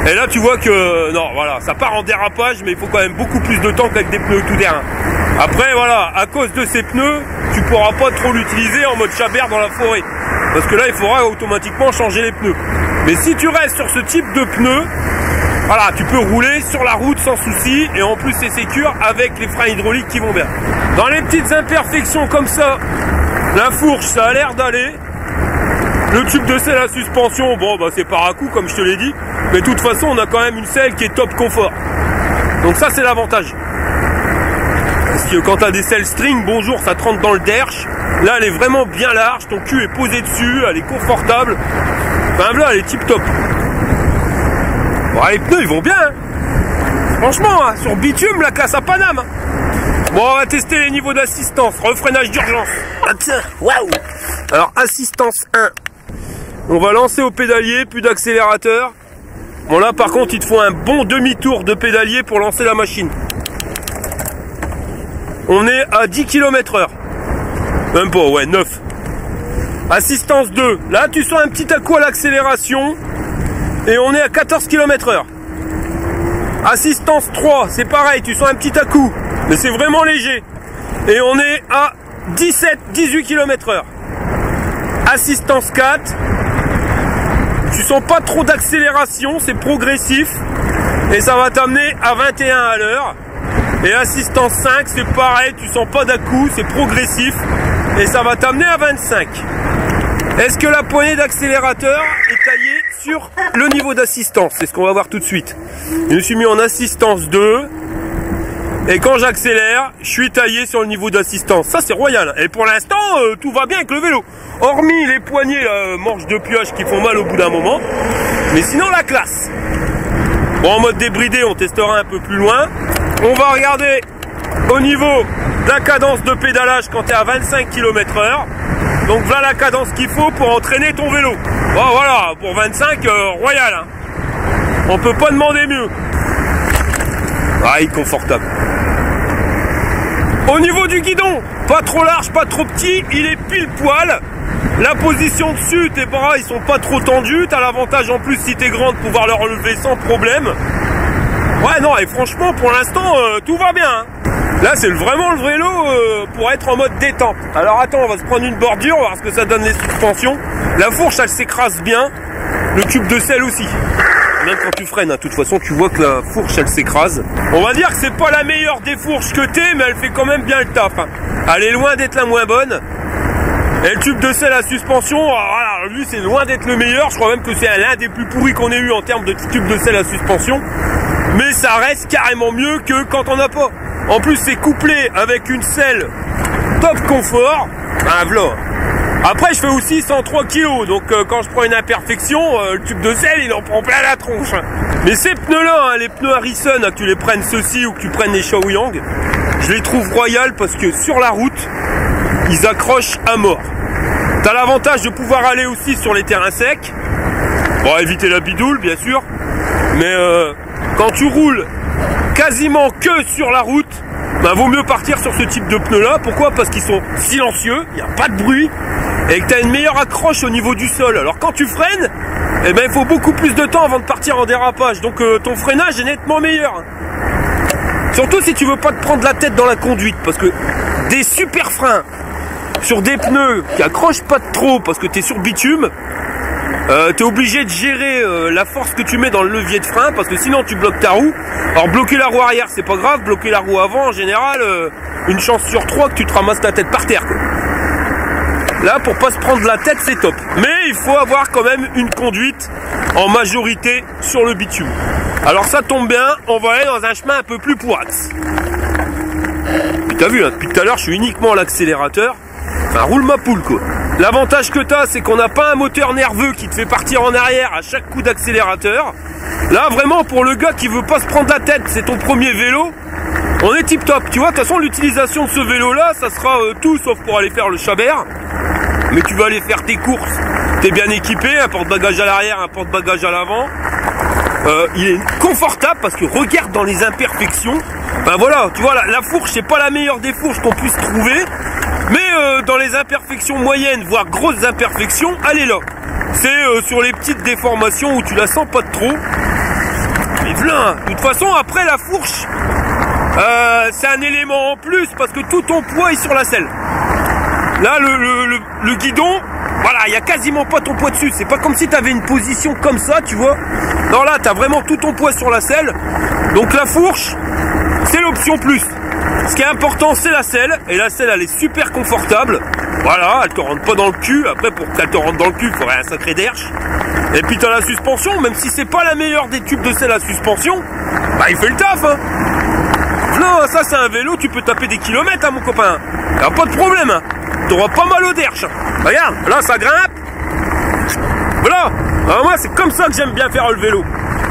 Speaker 1: Et là, tu vois que non, voilà, ça part en dérapage, mais il faut quand même beaucoup plus de temps qu'avec des pneus tout terrain. Après, voilà, à cause de ces pneus, tu pourras pas trop l'utiliser en mode chabert dans la forêt. Parce que là, il faudra automatiquement changer les pneus. Mais si tu restes sur ce type de pneus, voilà, tu peux rouler sur la route sans souci. Et en plus, c'est sécure avec les freins hydrauliques qui vont bien. Dans les petites imperfections comme ça, la fourche, ça a l'air d'aller. Le tube de selle à suspension, bon, bah c'est par à coup, comme je te l'ai dit. Mais de toute façon, on a quand même une selle qui est top confort. Donc ça, c'est l'avantage. Parce que quand tu as des selles string, bonjour, ça te rentre dans le derche. Là, elle est vraiment bien large, ton cul est posé dessus, elle est confortable. Enfin, là, elle est tip top. Bon, les pneus, ils vont bien. Hein. Franchement, hein, sur bitume, la classe à Paname. Hein. Bon, on va tester les niveaux d'assistance. Refreinage d'urgence. Waouh. Alors, assistance 1. On va lancer au pédalier, plus d'accélérateur. Bon, là, par contre, il te faut un bon demi-tour de pédalier pour lancer la machine. On est à 10 km/h. Même pas, ouais, 9. Assistance 2. Là, tu sens un petit à-coup à l'accélération. Et on est à 14 km/h. Assistance 3. C'est pareil, tu sens un petit à-coup. Mais c'est vraiment léger. Et on est à 17-18 km/h. Assistance 4. Tu sens pas trop d'accélération, c'est progressif. Et ça va t'amener à 21 à l'heure. Et assistance 5, c'est pareil, tu sens pas d'à-coup, c'est progressif. Et ça va t'amener à 25. Est-ce que la poignée d'accélérateur est taillée sur le niveau d'assistance? C'est ce qu'on va voir tout de suite. Je me suis mis en assistance 2. Et quand j'accélère, je suis taillé sur le niveau d'assistance. Ça, c'est royal. Et pour l'instant, tout va bien avec le vélo. Hormis les poignées, manches de pioche qui font mal au bout d'un moment. Mais sinon, la classe. Bon, en mode débridé, on testera un peu plus loin. On va regarder au niveau de la cadence de pédalage quand tu es à 25 km/h. Donc voilà la cadence qu'il faut pour entraîner ton vélo. Bon, voilà, pour 25, royal. Hein. On peut pas demander mieux. Ah, il est confortable. Au niveau du guidon, pas trop large, pas trop petit, il est pile poil. La position dessus, tes bras ils sont pas trop tendus. T'as l'avantage en plus si t'es grand de pouvoir le relever sans problème. Ouais non, et franchement pour l'instant tout va bien hein. Là c'est vraiment le vélo pour être en mode détente. Alors attends, on va se prendre une bordure, on va voir ce que ça donne les suspensions. La fourche elle s'écrase bien, le tube de selle aussi. Même quand tu freines, hein, de toute façon tu vois que la fourche elle s'écrase. On va dire que c'est pas la meilleure des fourches que t'es, mais elle fait quand même bien le taf hein. Elle est loin d'être la moins bonne. Et le tube de selle à suspension, alors, lui c'est loin d'être le meilleur. Je crois même que c'est l'un des plus pourris qu'on ait eu en termes de tube de selle à suspension. Mais ça reste carrément mieux que quand on n'a pas. En plus c'est couplé avec une selle top confort. Voilà. Après je fais aussi 103 kg, donc quand je prends une imperfection, le tube de selle il en prend plein la tronche. Mais ces pneus là, les pneus Harrison, que tu les prennes ceux-ci ou que tu prennes les Shaoyang, je les trouve royales parce que sur la route, ils accrochent à mort. T'as l'avantage de pouvoir aller aussi sur les terrains secs. Bon, éviter la bidoule bien sûr. Mais quand tu roules quasiment que sur la route, ben, vaut mieux partir sur ce type de pneus là. Pourquoi? Parce qu'ils sont silencieux, il n'y a pas de bruit. Et que tu as une meilleure accroche au niveau du sol. Alors quand tu freines, eh ben, il faut beaucoup plus de temps avant de partir en dérapage. Donc ton freinage est nettement meilleur. Surtout si tu veux pas te prendre la tête dans la conduite. Parce que des super freins sur des pneus qui accrochent pas trop parce que tu es sur bitume, tu es obligé de gérer la force que tu mets dans le levier de frein parce que sinon tu bloques ta roue. Alors bloquer la roue arrière c'est pas grave, bloquer la roue avant en général, une chance sur 3 que tu te ramasses ta tête par terre quoi. Là pour pas se prendre la tête c'est top. Mais il faut avoir quand même une conduite en majorité sur le bitume. Alors ça tombe bien, on va aller dans un chemin un peu plus poirax. Puis t'as vu, hein, depuis tout à l'heure je suis uniquement à l'accélérateur. Enfin, roule ma poule quoi. L'avantage que t'as, c'est qu'on n'a pas un moteur nerveux qui te fait partir en arrière à chaque coup d'accélérateur. Là, vraiment, pour le gars qui veut pas se prendre la tête, c'est ton premier vélo, on est tip top. Tu vois, de toute façon, l'utilisation de ce vélo-là, ça sera tout sauf pour aller faire le chabert. Mais tu vas aller faire tes courses. T'es bien équipé, un porte-bagages à l'arrière, un porte-bagages à l'avant. Il est confortable parce que regarde dans les imperfections. Ben voilà, tu vois, la fourche, c'est pas la meilleure des fourches qu'on puisse trouver. Mais dans les imperfections moyennes, voire grosses imperfections, elle est là. C'est sur les petites déformations où tu la sens pas de trop. Mais voilà, de toute façon, après la fourche, c'est un élément en plus parce que tout ton poids est sur la selle. Là, le guidon, voilà, il n'y a quasiment pas ton poids dessus. C'est pas comme si tu avais une position comme ça, tu vois. Non, là, tu as vraiment tout ton poids sur la selle. Donc la fourche, c'est l'option plus. Ce qui est important, c'est la selle. Et la selle, elle est super confortable. Voilà, elle te rentre pas dans le cul. Après, pour qu'elle te rentre dans le cul, il faudrait un sacré derche. Et puis, tu as la suspension. Même si c'est pas la meilleure des tubes de selle à suspension, bah, il fait le taf, hein. Non, ça, c'est un vélo. Tu peux taper des kilomètres, hein, mon copain. Y a pas de problème, hein. T'auras pas mal au derche. Regarde, là, ça grimpe. Voilà. Alors, moi, c'est comme ça que j'aime bien faire le vélo.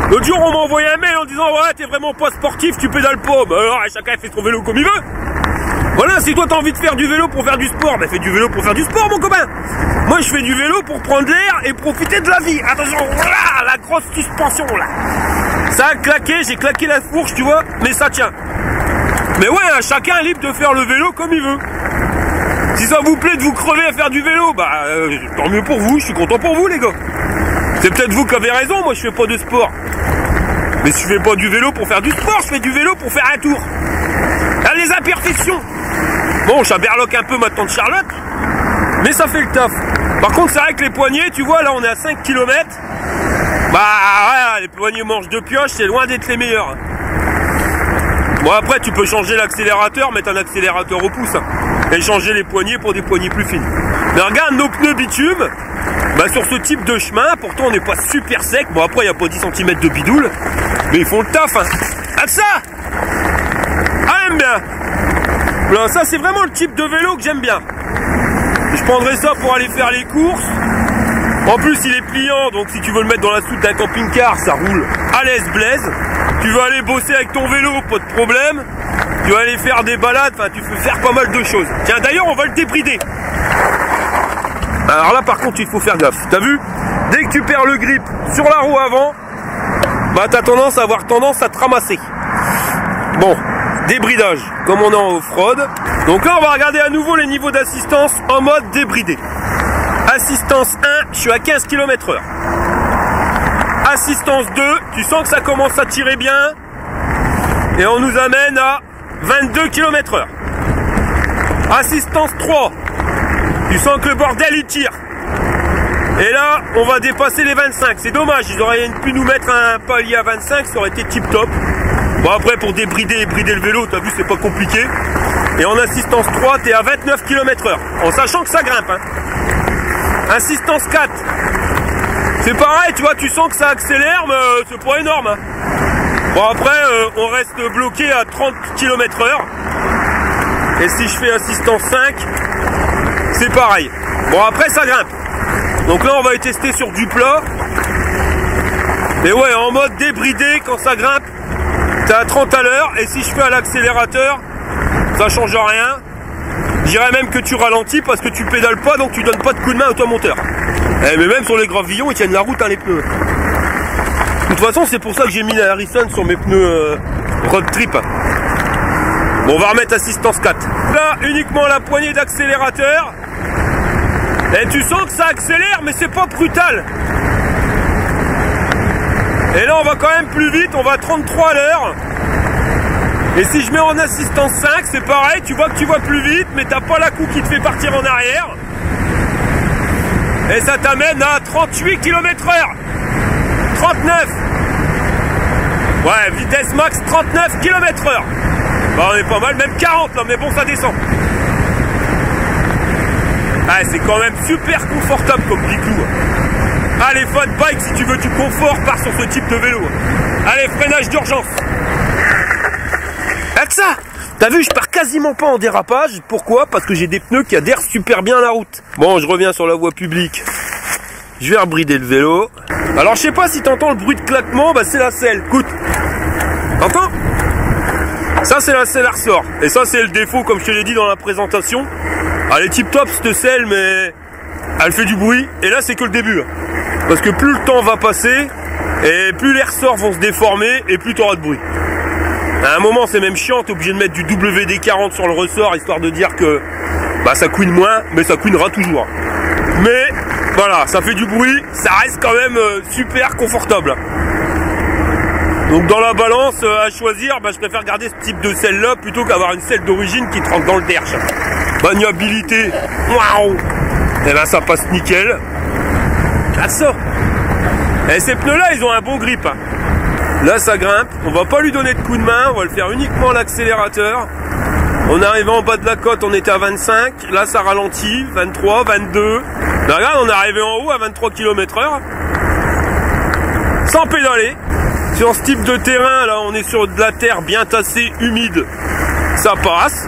Speaker 1: L'autre jour, on m'a envoyé un mail en disant ouais, t'es vraiment pas sportif, tu pédales pas. Bah alors, chacun fait son vélo comme il veut. Voilà, si toi t'as envie de faire du vélo pour faire du sport, bah fais du vélo pour faire du sport, mon copain. Moi, je fais du vélo pour prendre l'air et profiter de la vie. Attention, voilà, la grosse suspension là. Ça a claqué, j'ai claqué la fourche, tu vois, mais ça tient. Mais ouais, chacun est libre de faire le vélo comme il veut. Si ça vous plaît de vous crever à faire du vélo, bah tant mieux pour vous, je suis content pour vous les gars. C'est peut-être vous qui avez raison, moi je fais pas de sport. Mais je fais pas du vélo pour faire du sport, je fais du vélo pour faire un tour. Là, les imperfections. Bon, j'aberloque un peu ma tante Charlotte, mais ça fait le taf. Par contre, c'est vrai que les poignets, tu vois, là on est à 5 km. Bah ouais, les poignets manches de pioche, c'est loin d'être les meilleurs. Bon après, tu peux changer l'accélérateur, mettre un accélérateur au pouce. Et changer les poignées pour des poignées plus fines. Mais regarde nos pneus bitume. Bah sur ce type de chemin, pourtant on n'est pas super sec. Bon après il n'y a pas 10 cm de bidoule. Mais ils font le taf hein. Ah ça, ah j'aime bien. Voilà, ça c'est vraiment le type de vélo que j'aime bien. Je prendrais ça pour aller faire les courses. En plus il est pliant, donc si tu veux le mettre dans la soute d'un camping-car, ça roule à l'aise blaise. Tu veux aller bosser avec ton vélo, pas de problème. Tu vas aller faire des balades, enfin tu peux faire pas mal de choses. Tiens d'ailleurs on va le débrider. Alors là par contre il faut faire gaffe, t'as vu? Dès que tu perds le grip sur la roue avant, bah t'as tendance à avoir tendance à te ramasser. Bon, débridage, comme on est en off-road. Donc là, on va regarder à nouveau les niveaux d'assistance en mode débridé. Assistance 1, je suis à 15 km/h. Assistance 2, tu sens que ça commence à tirer bien. Et on nous amène à 22 km/h. Assistance 3, tu sens que le bordel il tire. Et là, on va dépasser les 25. C'est dommage, ils auraient pu nous mettre un palier à 25, ça aurait été tip top. Bon après, pour débrider et brider le vélo, t'as vu, c'est pas compliqué. Et en assistance 3, t'es à 29 km/h. En sachant que ça grimpe. Hein. Assistance 4. C'est pareil, tu vois, tu sens que ça accélère, mais c'est pas énorme. Hein. Bon après, on reste bloqué à 30 km/h. Et si je fais assistance 5, c'est pareil. Bon après, ça grimpe. Donc là, on va y tester sur du plat. Et ouais, en mode débridé, quand ça grimpe, t'es à 30 à l'heure. Et si je fais à l'accélérateur, ça change rien. Je dirais même que tu ralentis parce que tu pédales pas, donc tu donnes pas de coup de main automoteur. Mais même sur les gravillons, ils tiennent la route, hein, les pneus. De toute façon, c'est pour ça que j'ai mis la Harrison sur mes pneus road trip. Bon, on va remettre assistance 4. Là, uniquement la poignée d'accélérateur. Et tu sens que ça accélère, mais c'est pas brutal. Et là, on va quand même plus vite, on va à 33 à l'heure. Et si je mets en assistance 5, c'est pareil, tu vois que tu vas plus vite, mais t'as pas la coupe qui te fait partir en arrière. Et ça t'amène à 38 km/h. 39. Ouais, vitesse max 39 km/h. Bah, on est pas mal, même 40 là, mais bon, ça descend. Ah, c'est quand même super confortable comme biclou. Allez, fun bike, si tu veux du confort, pars sur ce type de vélo. Allez, freinage d'urgence. Avec ça, t'as vu, je pars quasiment pas en dérapage. Pourquoi? Parce que j'ai des pneus qui adhèrent super bien à la route. Bon, je reviens sur la voie publique. Je vais rebrider le vélo. Alors, je sais pas si t'entends le bruit de claquement, bah c'est la selle. Écoute, t'entends? Ça, c'est la selle à ressort. Et ça, c'est le défaut, comme je te l'ai dit dans la présentation. Elle est tip top cette selle, mais elle fait du bruit. Et là, c'est que le début. Parce que plus le temps va passer, et plus les ressorts vont se déformer, et plus tu auras de bruit. À un moment, c'est même chiant, t'es obligé de mettre du WD-40 sur le ressort, histoire de dire que bah, ça couine moins, mais ça couinera toujours. Mais voilà, ça fait du bruit, ça reste quand même super confortable. Donc dans la balance à choisir, bah, je préfère garder ce type de selle là plutôt qu'avoir une selle d'origine qui te rentre dans le derche. Maniabilité, waouh, et ben ça passe nickel. Ah ça. Et ces pneus là, ils ont un bon grip. Hein. Là ça grimpe, on va pas lui donner de coup de main, on va le faire uniquement à l'accélérateur. On est arrivé en bas de la côte, on était à 25, là ça ralentit, 23, 22. Là, regarde, on est arrivé en haut à 23 km/h. Sans pédaler. Sur ce type de terrain, là, on est sur de la terre bien tassée, humide. Ça passe.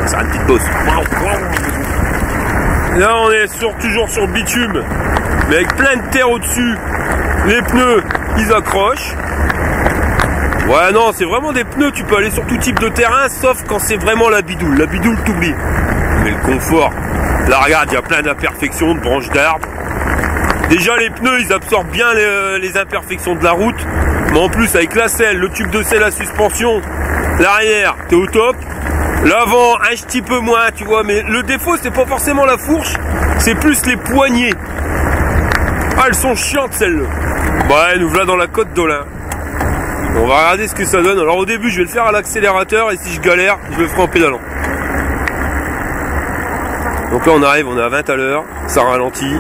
Speaker 1: C'est une petite bosse. Là, on est toujours sur le bitume, mais avec plein de terre au-dessus. Les pneus, ils accrochent. Ouais, non, c'est vraiment des pneus. Tu peux aller sur tout type de terrain, sauf quand c'est vraiment la bidoule. La bidoule, t'oublies. Mais le confort. Là, regarde, il y a plein d'imperfections, de branches d'arbres. Déjà les pneus ils absorbent bien les imperfections de la route. Mais en plus avec la selle, le tube de selle à suspension, l'arrière t'es au top. L'avant un petit peu moins tu vois. Mais le défaut c'est pas forcément la fourche, c'est plus les poignées. Ah elles sont chiantes celles-là. Ouais nous voilà dans la côte d'Olin. On va regarder ce que ça donne. Alors au début je vais le faire à l'accélérateur. Et si je galère je le ferai en pédalant. Donc là on arrive, on est à 20 à l'heure. Ça ralentit.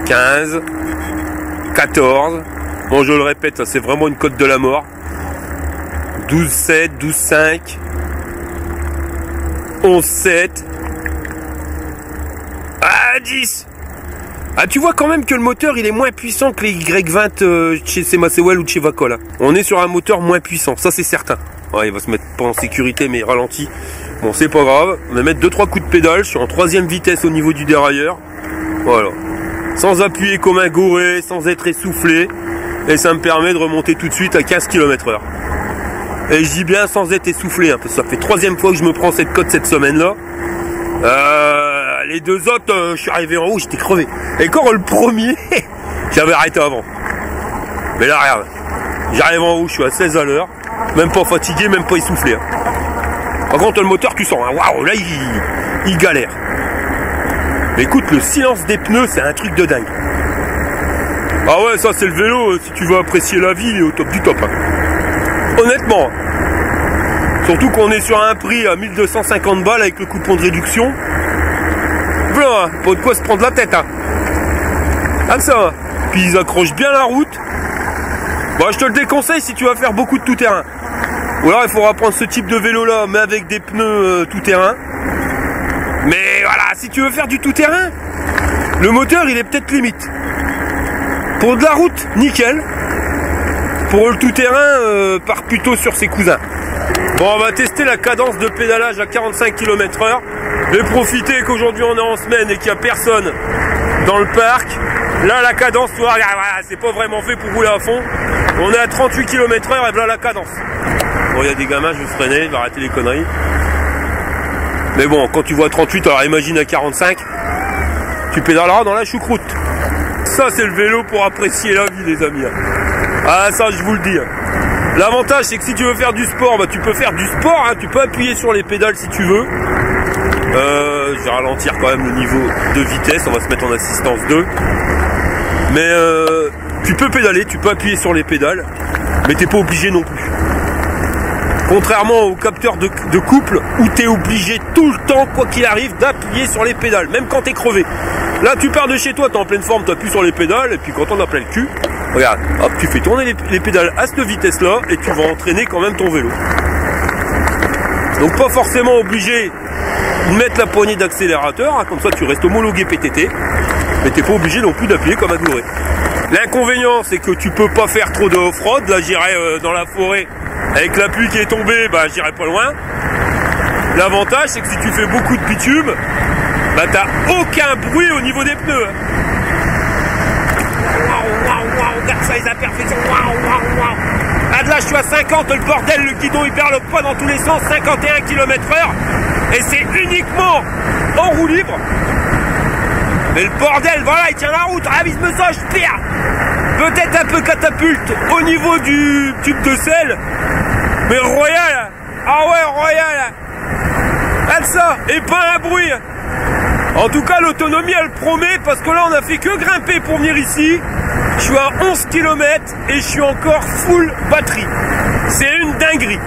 Speaker 1: 15, 14, bon je le répète, c'est vraiment une cote de la mort. 12,7, 12,5, 11,7, ah 10. Ah tu vois quand même que le moteur il est moins puissant que les Y20 chez Semasewell ou de chez Vacola. On est sur un moteur moins puissant, ça c'est certain. Ouais, il va se mettre pas en sécurité mais il ralentit. Bon c'est pas grave, on va mettre 2-3 coups de pédale, je suis en 3e vitesse au niveau du dérailleur. Voilà. Sans appuyer comme un gouré, sans être essoufflé. Et ça me permet de remonter tout de suite à 15 km/h. Et je dis bien sans être essoufflé, hein, parce que ça fait 3e fois que je me prends cette cote cette semaine-là. Les deux autres, je suis arrivé en haut, j'étais crevé. Et quand le premier, J'avais arrêté avant. Mais là, regarde. J'arrive en haut, je suis à 16 à l'heure. Même pas fatigué, même pas essoufflé. Hein. Par contre, le moteur, tu sens. Hein. Waouh, là, il galère. Mais écoute, le silence des pneus, c'est un truc de dingue. Ah ouais, ça, c'est le vélo. Si tu veux apprécier la vie, il est au top du top. Hein. Honnêtement. Surtout qu'on est sur un prix à 1250 balles avec le coupon de réduction. Voilà, pas de quoi se prendre la tête. Hein. Comme ça. Puis ils accrochent bien la route. Bon, je te le déconseille si tu vas faire beaucoup de tout-terrain. Ou alors il faudra prendre ce type de vélo là, mais avec des pneus tout-terrain. Mais voilà, si tu veux faire du tout-terrain, le moteur il est peut-être limite. Pour de la route, nickel. Pour le tout-terrain, part plutôt sur ses cousins. Bon, on va tester la cadence de pédalage à 45 km/h. Je vais profiter qu'aujourd'hui on est en semaine et qu'il n'y a personne dans le parc. Là, la cadence, tu vois, voilà, c'est pas vraiment fait pour rouler à fond. On est à 38 km/h et voilà la cadence. Bon, il y a des gamins, je vais freiner, je vais arrêter les conneries. Mais bon, quand tu vois 38, alors imagine à 45, tu pédaleras dans la choucroute. Ça, c'est le vélo pour apprécier la vie, les amis. Ah, ça, je vous le dis. L'avantage, c'est que si tu veux faire du sport, bah, tu peux faire du sport. Hein, tu peux appuyer sur les pédales si tu veux. Je vais ralentir quand même le niveau de vitesse. On va se mettre en assistance 2. Mais tu peux pédaler, tu peux appuyer sur les pédales. Mais t'es pas obligé non plus. Contrairement au capteur de couple où tu es obligé tout le temps, quoi qu'il arrive, d'appuyer sur les pédales, même quand tu es crevé. Là, tu pars de chez toi, tu es en pleine forme, tu appuies sur les pédales, et puis quand on a plein le cul, regarde, hop, tu fais tourner les pédales à cette vitesse-là, et tu vas entraîner quand même ton vélo. Donc pas forcément obligé de mettre la poignée d'accélérateur, hein, comme ça tu restes homologué PTT, mais tu n'es pas obligé non plus d'appuyer comme un gouré. L'inconvénient, c'est que tu peux pas faire trop de off-road. Là, j'irai dans la forêt. Avec la pluie qui est tombée, bah, j'irai pas loin. L'avantage, c'est que si tu fais beaucoup de bitume, bah, t'as aucun bruit au niveau des pneus. Waouh, waouh, waouh, regarde ça, les imperfections. Waouh, waouh, waouh. Ah, de là, je suis à 50, le bordel, le guidon, il perd le poids dans tous les sens, 51 km/h. Et c'est uniquement en roue libre. Mais le bordel, voilà, il tient la route. Ravisme ça, je perds. Peut-être un peu catapulte au niveau du tube de sel. Mais royal. Ah ouais, royal. Regarde ça. Et pas un bruit. En tout cas, l'autonomie, elle promet. Parce que là, on a fait que grimper pour venir ici. Je suis à 11 km et je suis encore full batterie. C'est une dinguerie.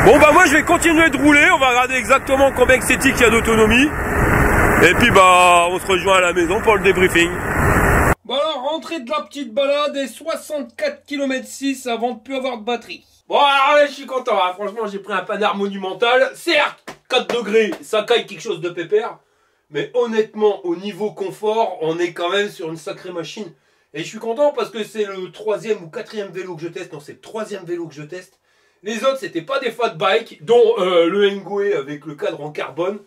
Speaker 1: Bon, bah moi, je vais continuer de rouler. On va regarder exactement combien c'est qu'il y a d'autonomie. Et puis bah on se rejoint à la maison pour le débriefing.
Speaker 2: Bon alors rentrée de la petite balade et 64 km 6 avant de plus avoir de batterie. Bon alors là je suis content, hein. Franchement j'ai pris un panard monumental. Certes 4 degrés ça caille quelque chose de pépère. Mais honnêtement au niveau confort on est quand même sur une sacrée machine. Et je suis content parce que c'est le 3e ou 4e vélo que je teste. Non c'est le 3e vélo que je teste. Les autres c'était pas des fat bikes dont le Ngwe avec le cadre en carbone.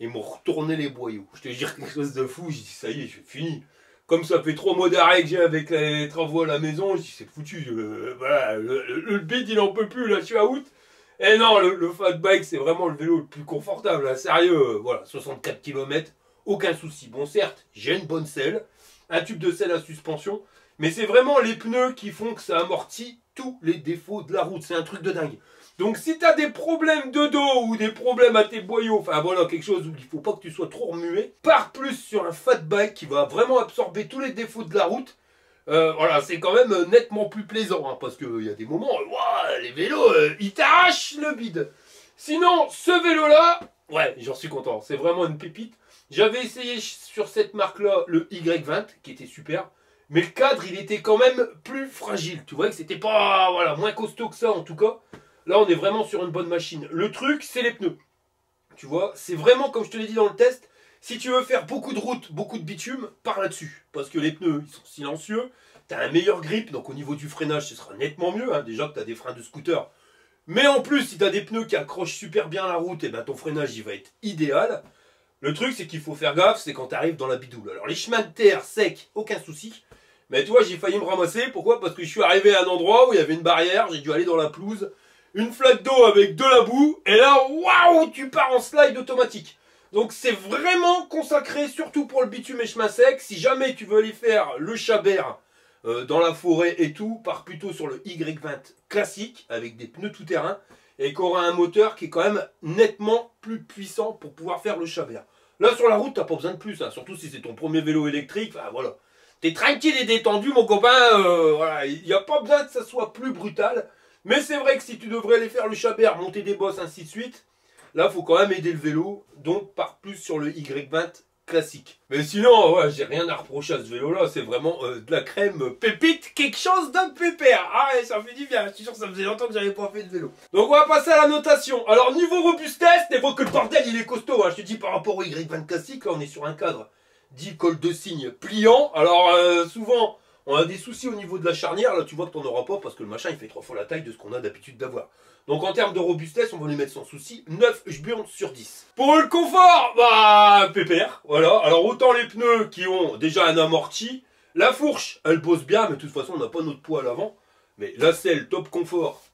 Speaker 2: Ils m'ont retourné les boyaux. Je te jure quelque chose de fou. J'ai dit ça y est, j'ai fini. Comme ça fait 3 mois d'arrêt que j'ai avec les travaux à la maison, je dis c'est foutu. Voilà, le bide il en peut plus. Là je suis à août. Et non, le fat bike c'est vraiment le vélo le plus confortable. Là. Sérieux, voilà, 64 km, aucun souci. Bon certes, j'ai une bonne selle, un tube de selle à suspension, mais c'est vraiment les pneus qui font que ça amortit tous les défauts de la route. C'est un truc de dingue. Donc si tu as des problèmes de dos ou des problèmes à tes boyaux, enfin voilà quelque chose où il ne faut pas que tu sois trop remué, pars plus sur un fat bike qui va vraiment absorber tous les défauts de la route. Voilà, c'est quand même nettement plus plaisant, hein, parce qu'il y a des moments, les vélos, ils t'arrachent le bide. Sinon, ce vélo-là, ouais, j'en suis content, c'est vraiment une pépite. J'avais essayé sur cette marque-là le Y20, qui était super, mais le cadre, il était quand même plus fragile. Tu vois que c'était pas, voilà, moins costaud que ça en tout cas. Là, on est vraiment sur une bonne machine. Le truc, c'est les pneus. Tu vois, c'est vraiment, comme je te l'ai dit dans le test, si tu veux faire beaucoup de route, beaucoup de bitume, pars là-dessus. Parce que les pneus, ils sont silencieux. Tu as un meilleur grip, donc au niveau du freinage, ce sera nettement mieux. Hein. Déjà que tu as des freins de scooter. Mais en plus, si tu as des pneus qui accrochent super bien la route, et ben ton freinage, il va être idéal. Le truc, c'est qu'il faut faire gaffe, c'est quand tu arrives dans la bidoule. Alors, les chemins de terre secs, aucun souci. Mais tu vois, j'ai failli me ramasser. Pourquoi? Parce que je suis arrivé à un endroit où il y avait une barrière. J'ai dû aller dans la pelouse. Une flaque d'eau avec de la boue, et là, waouh, tu pars en slide automatique. Donc c'est vraiment consacré, surtout pour le bitume et chemin sec. Si jamais tu veux aller faire le Chabert dans la forêt et tout, part plutôt sur le Y20 classique, avec des pneus tout-terrain, et qui aura un moteur qui est quand même nettement plus puissant pour pouvoir faire le Chabert. Là, sur la route, t'as pas besoin de plus, hein, surtout si c'est ton premier vélo électrique, enfin voilà. T'es tranquille et détendu, mon copain, voilà, il n'y a pas besoin que ça soit plus brutal, mais c'est vrai que si tu devrais aller faire le Chabert, monter des bosses, ainsi de suite, là, faut quand même aider le vélo, donc part plus sur le Y20 classique. Mais sinon, ouais, j'ai rien à reprocher à ce vélo-là, c'est vraiment de la crème pépite, quelque chose d'un pépère. Ah ouais, ça fait du bien, je suis sûr que ça faisait longtemps que j'avais pas fait de vélo. Donc on va passer à la notation. Alors niveau robustesse, n'évoque que le bordel, il est costaud, hein. Je te dis par rapport au Y20 classique, là on est sur un cadre dit col de cygne pliant. Alors souvent, on a des soucis au niveau de la charnière, là tu vois que t'en auras pas parce que le machin il fait 3 fois la taille de ce qu'on a d'habitude d'avoir. Donc en termes de robustesse, on va lui mettre sans souci 9 jburnes sur 10. Pour le confort, bah pépère, voilà. Alors autant les pneus qui ont déjà un amorti, la fourche, elle bosse bien, mais de toute façon on n'a pas notre poids à l'avant. Mais la selle top confort,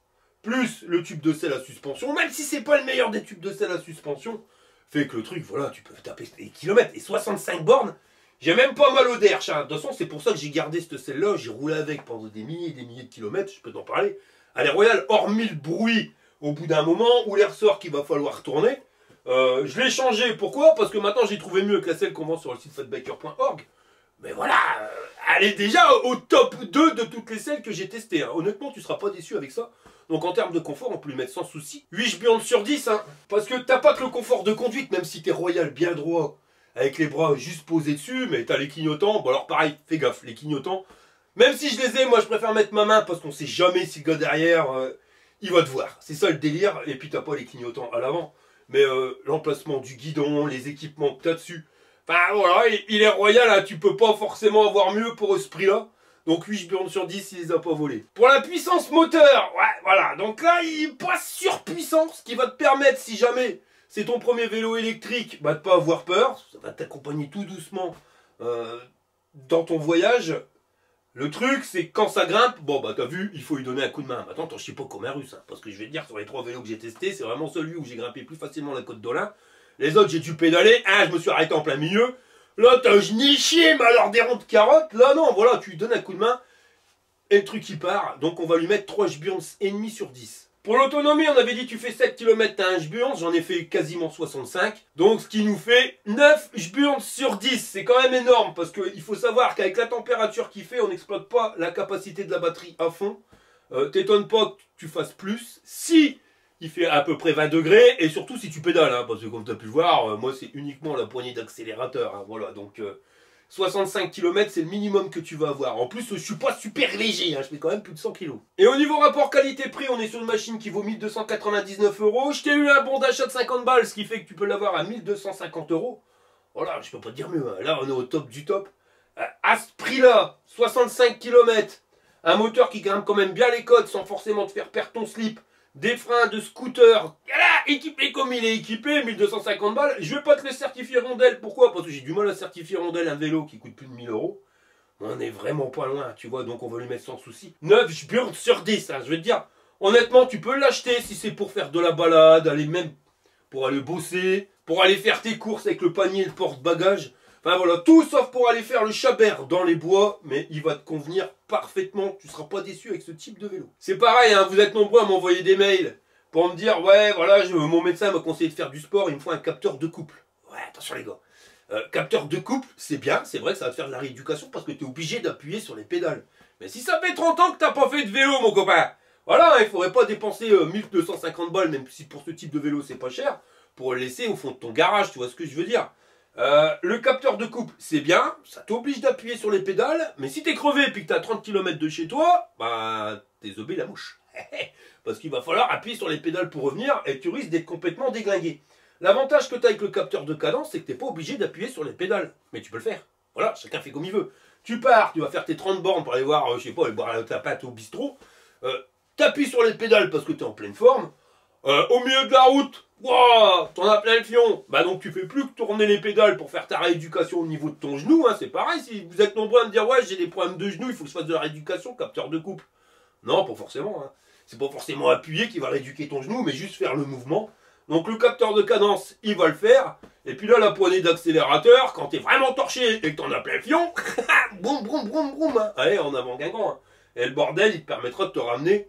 Speaker 2: plus le tube de selle à suspension, même si c'est pas le meilleur des tubes de selle à suspension, fait que le truc, voilà, tu peux taper des kilomètres. Et 65 bornes, j'ai même pas mal au derche. De toute façon, c'est pour ça que j'ai gardé cette selle-là, j'ai roulé avec pendant des milliers et des milliers de kilomètres, je peux t'en parler. Allez Royal, hormis le bruit au bout d'un moment où l'air sort qu'il va falloir tourner, je l'ai changé. Pourquoi? Parce que maintenant j'ai trouvé mieux que la selle qu'on vend sur le site fatbiker.org. Mais voilà, elle est déjà au top 2 de toutes les selles que j'ai testées. Hein. Honnêtement, tu seras pas déçu avec ça. Donc en termes de confort, on peut lui mettre sans souci 8 jburnes sur 10. Hein. Parce que t'as pas que le confort de conduite, même si t'es Royal bien droit, avec les bras juste posés dessus, mais t'as les clignotants. Bon alors pareil, fais gaffe, les clignotants. Même si je les ai, moi je préfère mettre ma main parce qu'on sait jamais si le gars derrière, il va te voir. C'est ça le délire. Et puis t'as pas les clignotants à l'avant. Mais l'emplacement du guidon, les équipements que t'as dessus. Enfin voilà, il est Royal, hein, tu peux pas forcément avoir mieux pour ce prix-là. Donc 8 jburnes sur 10, il les a pas volés. Pour la puissance moteur, ouais, voilà. Donc là, il passe surpuissant, ce qui va te permettre, si jamais c'est ton premier vélo électrique, bah, de pas avoir peur. Ça va t'accompagner tout doucement dans ton voyage. Le truc, c'est que quand ça grimpe, bon bah t'as vu, il faut lui donner un coup de main. Attends, je sais pas comme un russe, hein, parce que je vais te dire, sur les 3 vélos que j'ai testés, c'est vraiment celui où j'ai grimpé plus facilement la côte d'Olin. Les autres, j'ai dû pédaler, je me suis arrêté en plein milieu. Là, je n'y chié, mais alors des ronds de carottes. Là, non, voilà, tu lui donnes un coup de main, et le truc il part. Donc on va lui mettre 3 jburnes et demi sur 10. Pour l'autonomie, on avait dit tu fais 7 km, t'as 1 jburne, j'en ai fait quasiment 65. Donc ce qui nous fait 9 jburnes sur 10. C'est quand même énorme parce qu'il faut savoir qu'avec la température qu'il fait, on n'exploite pas la capacité de la batterie à fond. T'étonnes pas que tu fasses plus. Si il fait à peu près 20 degrés et surtout si tu pédales, hein, parce que comme tu as pu le voir, moi c'est uniquement la poignée d'accélérateur. Hein, voilà, donc 65 km, c'est le minimum que tu vas avoir. En plus, je suis pas super léger, hein, je fais quand même plus de 100 kg. Et au niveau rapport qualité-prix, on est sur une machine qui vaut 1299 €. Je t'ai eu un bon d'achat de 50 balles, ce qui fait que tu peux l'avoir à 1250 €. Voilà, je peux pas te dire mieux. Hein. Là, on est au top du top. À ce prix-là, 65 km, un moteur qui grimpe quand même bien les côtes sans forcément te faire perdre ton slip, des freins de scooter, équipé comme il est équipé, 1250 balles. Je vais pas te le certifier rondelle. Pourquoi? Parce que j'ai du mal à certifier rondelle un vélo qui coûte plus de 1000 €. On est vraiment pas loin, tu vois, donc on va lui mettre sans souci 9 jburnes sur 10, hein, je vais te dire. Honnêtement, tu peux l'acheter si c'est pour faire de la balade, aller même pour aller bosser, pour aller faire tes courses avec le panier et le porte-bagages. Enfin voilà, tout sauf pour aller faire le Chabert dans les bois, mais il va te convenir parfaitement, tu ne seras pas déçu avec ce type de vélo. C'est pareil, hein, vous êtes nombreux à m'envoyer des mails pour me dire, ouais, voilà, mon médecin m'a conseillé de faire du sport, il me faut un capteur de couple. Ouais, attention les gars. Capteur de couple, c'est bien, c'est vrai que ça va te faire de la rééducation parce que tu es obligé d'appuyer sur les pédales. Mais si ça fait 30 ans que tu n'as pas fait de vélo, mon copain, voilà, il ne faudrait pas dépenser 1250 balles, même si pour ce type de vélo c'est pas cher, pour le laisser au fond de ton garage, tu vois ce que je veux dire. Le capteur de couple, c'est bien, ça t'oblige d'appuyer sur les pédales, mais si t'es crevé et que t'as 30 km de chez toi, bah t'es zobé la mouche. Parce qu'il va falloir appuyer sur les pédales pour revenir et tu risques d'être complètement déglingué. L'avantage que t'as avec le capteur de cadence, c'est que t'es pas obligé d'appuyer sur les pédales, mais tu peux le faire. Voilà, chacun fait comme il veut. Tu pars, tu vas faire tes 30 bornes pour aller voir, je sais pas, aller boire ta pâte au bistrot, t'appuies sur les pédales parce que t'es en pleine forme, au milieu de la route, wow, t'en as plein le fion. Bah donc tu fais plus que tourner les pédales pour faire ta rééducation au niveau de ton genou. Hein, c'est pareil, si vous êtes nombreux à me dire ouais j'ai des problèmes de genoux, il faut que je fasse de la rééducation, capteur de couple. Non, pas forcément. Hein. C'est pas forcément appuyer qui va rééduquer ton genou, mais juste faire le mouvement. Donc le capteur de cadence, il va le faire. Et puis là, la poignée d'accélérateur, quand t'es vraiment torché et que t'en as plein le fion, boum, boum, boum, boum. Hein. Allez, en avant Guingamp. Hein. Et le bordel, il te permettra de te ramener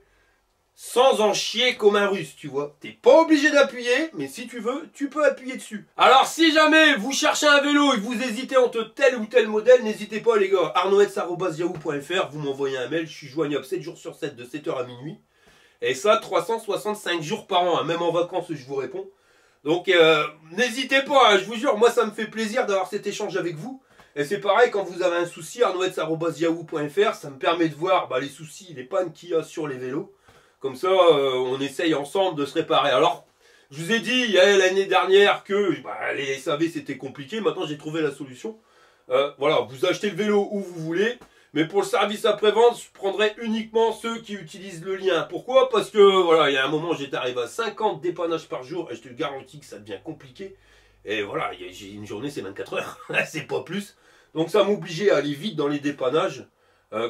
Speaker 2: sans en chier comme un russe, tu vois. T'es pas obligé d'appuyer, mais si tu veux, tu peux appuyer dessus. Alors si jamais vous cherchez un vélo et que vous hésitez entre tel ou tel modèle, n'hésitez pas les gars, arnoetz@yahoo.fr, vous m'envoyez un mail, je suis joignable 7 jours sur 7 de 7h à minuit. Et ça, 365 jours par an, hein. Même en vacances, je vous réponds. Donc n'hésitez pas, hein, je vous jure, moi ça me fait plaisir d'avoir cet échange avec vous. Et c'est pareil, quand vous avez un souci, arnoetz@yahoo.fr, ça me permet de voir les soucis, les pannes qu'il y a sur les vélos. Comme ça, on essaye ensemble de se réparer. Alors, je vous ai dit, il y a l'année dernière que les SAV c'était compliqué. Maintenant, j'ai trouvé la solution. Voilà, vous achetez le vélo où vous voulez. Mais pour le service après-vente, je prendrai uniquement ceux qui utilisent le lien. Pourquoi? Parce que, voilà, il y a un moment, j'étais arrivé à 50 dépannages par jour. Et je te garantis que ça devient compliqué. Et voilà, j'ai une journée, c'est 24 heures. C'est pas plus. Donc, ça m'obligeait à aller vite dans les dépannages.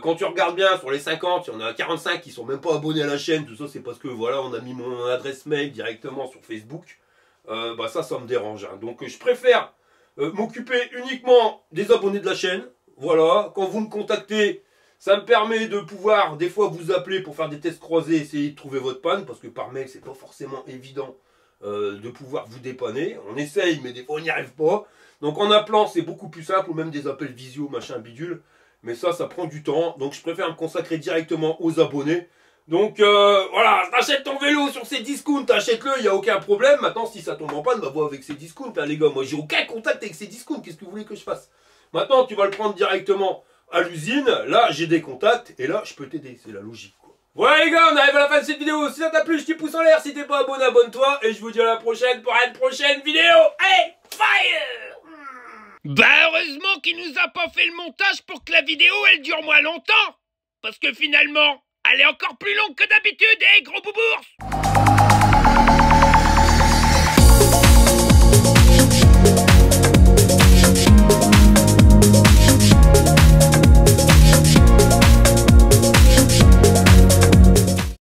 Speaker 2: Quand tu regardes bien, sur les 50, il y en a 45 qui sont même pas abonnés à la chaîne. Tout ça, c'est parce que voilà, on a mis mon adresse mail directement sur Facebook. Ça me dérange. Hein. Donc, je préfère m'occuper uniquement des abonnés de la chaîne. Voilà, quand vous me contactez, ça me permet de pouvoir des fois vous appeler pour faire des tests croisés, essayer de trouver votre panne, parce que par mail, c'est pas forcément évident de pouvoir vous dépanner. On essaye, mais des fois, on n'y arrive pas. Donc, en appelant, c'est beaucoup plus simple, ou même des appels visio, machin, bidule. Mais ça prend du temps, donc je préfère me consacrer directement aux abonnés. Donc voilà, t'achètes ton vélo sur ces discounts, achète-le, il n'y a aucun problème. Maintenant, si ça tombe en panne, vois avec ces discounts, hein, les gars. Moi, j'ai aucun contact avec ces discounts, qu'est-ce que vous voulez que je fasse? Maintenant, tu vas le prendre directement à l'usine. Là, j'ai des contacts, et là, je peux t'aider, c'est la logique, quoi. Voilà les gars, on arrive à la fin de cette vidéo. Si ça t'a plu, je te pouce en l'air. Si t'es pas abonné, abonne-toi. Et je vous dis à la prochaine pour une prochaine vidéo. Allez, fire!
Speaker 1: Heureusement qu'il nous a pas fait le montage pour que la vidéo elle dure moins longtemps. Parce que finalement, elle est encore plus longue que d'habitude, gros boubours.